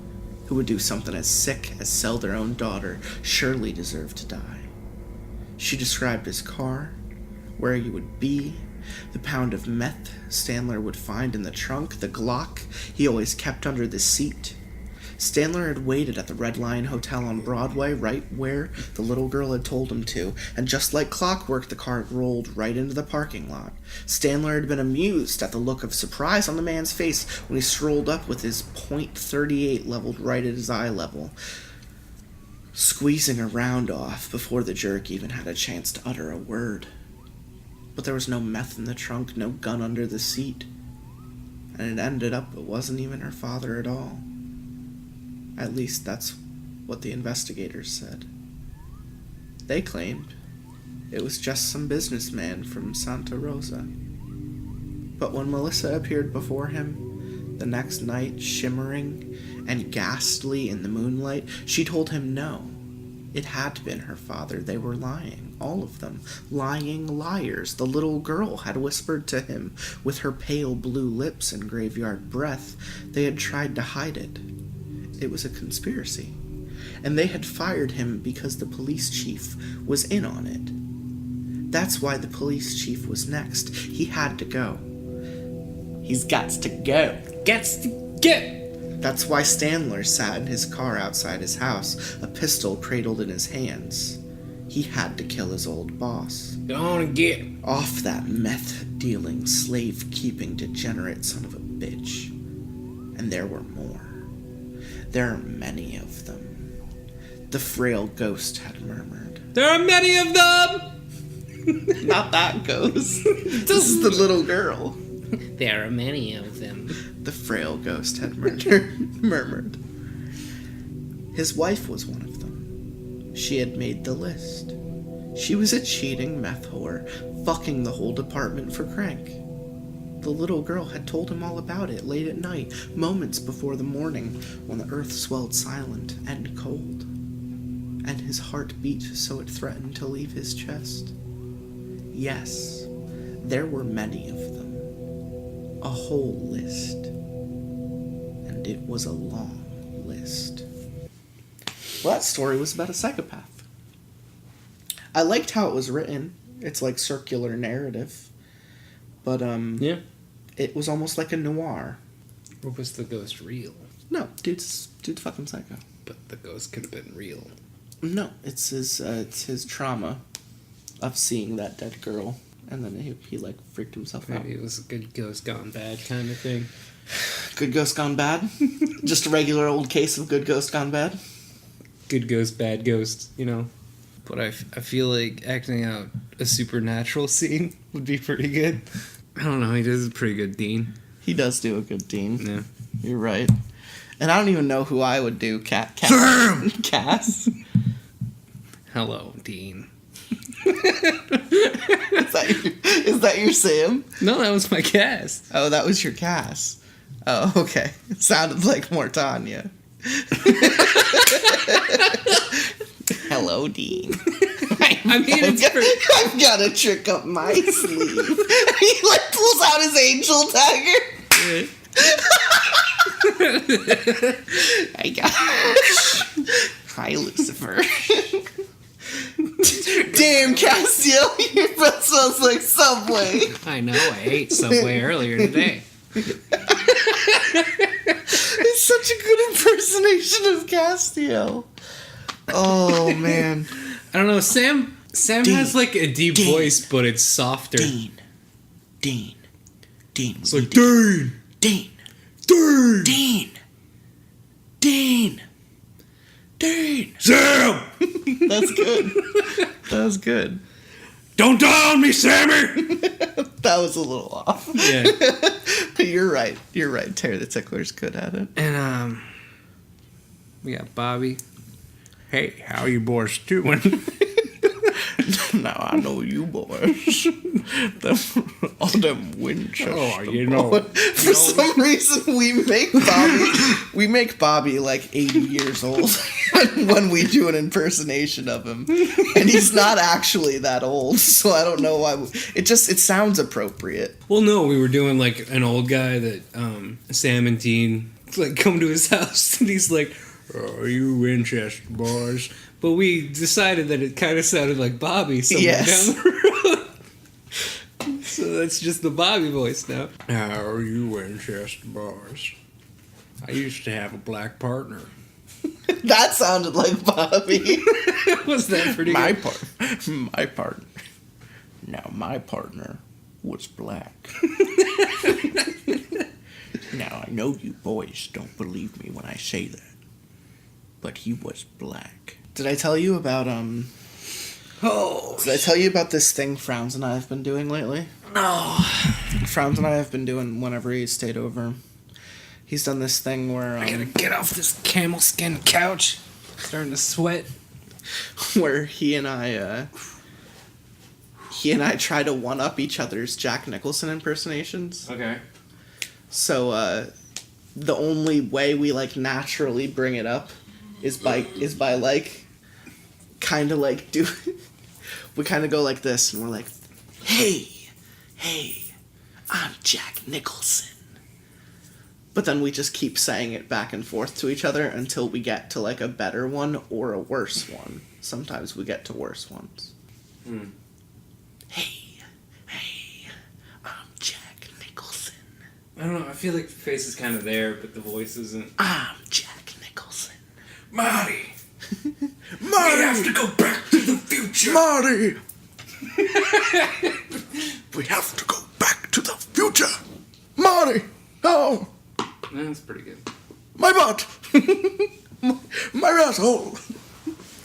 who would do something as sick as sell their own daughter surely deserved to die. She described his car, where he would be, the pound of meth Stanler would find in the trunk, the Glock he always kept under the seat. Stanler had waited at the Red Lion Hotel on Broadway, right where the little girl had told him to, and just like clockwork, the car had rolled right into the parking lot. Stanler had been amused at the look of surprise on the man's face when he strolled up with his .38 leveled right at his eye level, squeezing a round off before the jerk even had a chance to utter a word. But there was no meth in the trunk, no gun under the seat, and it ended up it wasn't even her father at all. At least that's what the investigators said. They claimed it was just some businessman from Santa Rosa. But when Melissa appeared before him the next night, shimmering and ghastly in the moonlight, she told him no. It had been her father. They were lying, all of them. Lying liars. The little girl had whispered to him with her pale blue lips and graveyard breath. They had tried to hide it. It was a conspiracy. And they had fired him because the police chief was in on it. That's why the police chief was next. He had to go. He's gots to go. Gots to go! That's why Stanler sat in his car outside his house, a pistol cradled in his hands. He had to kill his old boss. Don't get Off that meth-dealing, slave-keeping, degenerate son of a bitch. And there were more. There are many of them. The frail ghost had murmured. There are many of them! Not that ghost. This is the little girl. There are many of them. The frail ghost had murmured. His wife was one of them. She had made the list. She was a cheating meth whore, fucking the whole department for crank. The little girl had told him all about it late at night, moments before the morning, when the earth swelled silent and cold, and his heart beat so it threatened to leave his chest. Yes, there were many of them. A whole list. And it was a long list. Well, that story was about a psychopath. I liked how it was written. It's like circular narrative. But, Yeah. it was almost like a noir. Or was the ghost real? No, dude's fucking psycho. But the ghost could have been real. No, it's his trauma of seeing that dead girl. And then he like freaked himself out. Maybe it was a good ghost gone bad kind of thing. Good ghost gone bad? Just a regular old case of good ghost gone bad? Good ghost, bad ghost, you know. But I feel like acting out a supernatural scene would be pretty good. I don't know, he does a pretty good Dean. He does do a good Dean. Yeah. You're right. And I don't even know who I would do. Sam! Cass? Hello, Dean. Is that your Sam? No, that was my cast. Oh, that was your Cass. Oh, okay. It sounded like Mortanya. Hello, Dean. I mean, I've got a trick up my sleeve. He like pulls out his angel dagger. I got. Hi, Lucifer. Damn, Castiel, your breath smells like Subway. I know, I ate Subway earlier today. It's such a good impersonation of Castiel. Oh, man. I don't know, Sam Dean. has like a deep voice, but it's softer. Dean. It's like, Dean! Sam! That's good. That was good. Don't die on me, Sammy! That was a little off. Yeah. You're right. Terry the Tickler's good at it. And, we got Bobby. Hey, how you boys doing? Now I know you boys. All them Winchester. Oh, you know. For some reason, we make Bobby like 80 years old when we do an impersonation of him, and he's not actually that old. So I don't know why. It sounds appropriate. Well, no, we were doing like an old guy that Sam and Dean like come to his house, and he's like, "Oh, you Winchester boys." But we decided that it kind of sounded like Bobby somewhere down the road. So that's just the Bobby voice now. Oh, you Winchester boys. I used to have a black partner. That sounded like Bobby. Was that pretty My good? my partner. Now my partner was black. Now I know you boys don't believe me when I say that, but he was black. Did I tell you about Did I tell you about this thing Frowns and I have been doing lately? No. Frowns and I have been doing whenever he stayed over. He's done this thing where I gotta get off this camel skin couch. Starting to sweat. where he and I try to one up each other's Jack Nicholson impersonations. Okay. So the only way we like naturally bring it up is by like kind of like do we kind of go like this, and we're like, hey, I'm Jack Nicholson. But then we just keep saying it back and forth to each other until we get to like a better one or a worse one. Sometimes we get to worse ones. Hey, I'm Jack Nicholson. I don't know, I feel like the face is kind of there, but the voice isn't. I'm Jack Nicholson. Marty! Marty! We have to go back to the future! Marty! We have to go back to the future! Marty! Oh! That's pretty good. My butt! My asshole!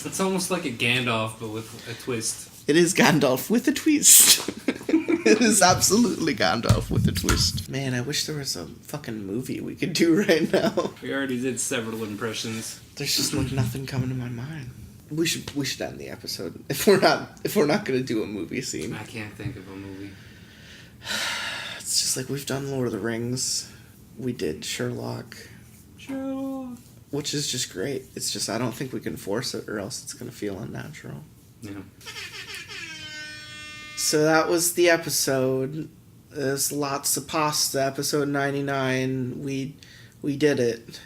It's almost like a Gandalf, but with a twist. It is Gandalf with a twist. It is absolutely Gandalf with a twist. Man, I wish there was a fucking movie we could do right now. We already did several impressions. There's just like nothing coming to my mind. We should end the episode if we're not gonna do a movie scene. I can't think of a movie. It's just like we've done Lord of the Rings. We did Sherlock. Which is just great. It's just I don't think we can force it or else it's gonna feel unnatural. Yeah. So that was the episode. There's lots of pasta. Episode 99. We did it.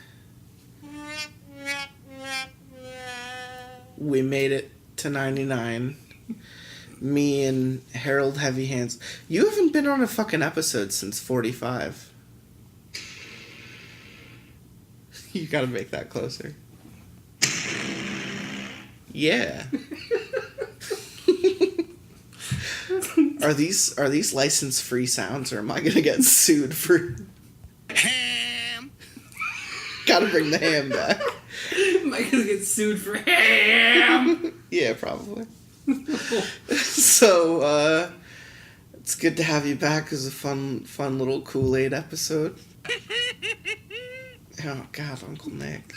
We made it to 99. Me and Harold Heavy Hands. You haven't been on a fucking episode since 45. You gotta make that closer. Yeah. Are these license-free sounds, or am I gonna get sued for ham? Gotta bring the ham back. Am I gonna get sued for ham? Yeah, probably. So, it's good to have you back. It was a fun little Kool-Aid episode. Oh God, Uncle Nick.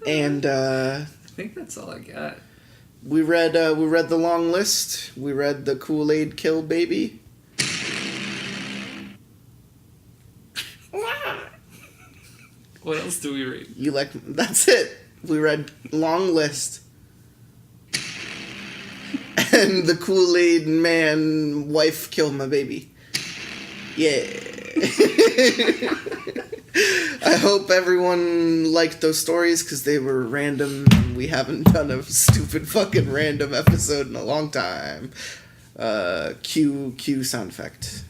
And I think that's all I got. we read the long list. We read the Kool-Aid Kill Baby. What else do we read? That's it. We read long list. And the Kool-Aid man wife killed my baby. Yeah. I hope everyone liked those stories because they were random and we haven't done a stupid fucking random episode in a long time. Cue sound effect.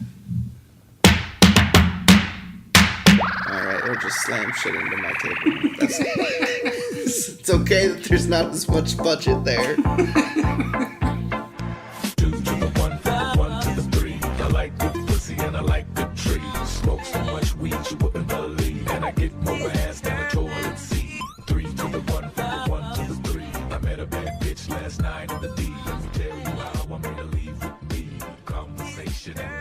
Alright, or just slam shit into my table. It's okay that there's not as much budget there. 2 to the 1 to the 3. I like good pussy and I like good trees. Smoke so much weed you wouldn't believe, and I get more ass than a toilet seat. 3 to the 1 to the 3. I met a bad bitch last night in the D. Let me tell you how I made her leave with me. Conversation and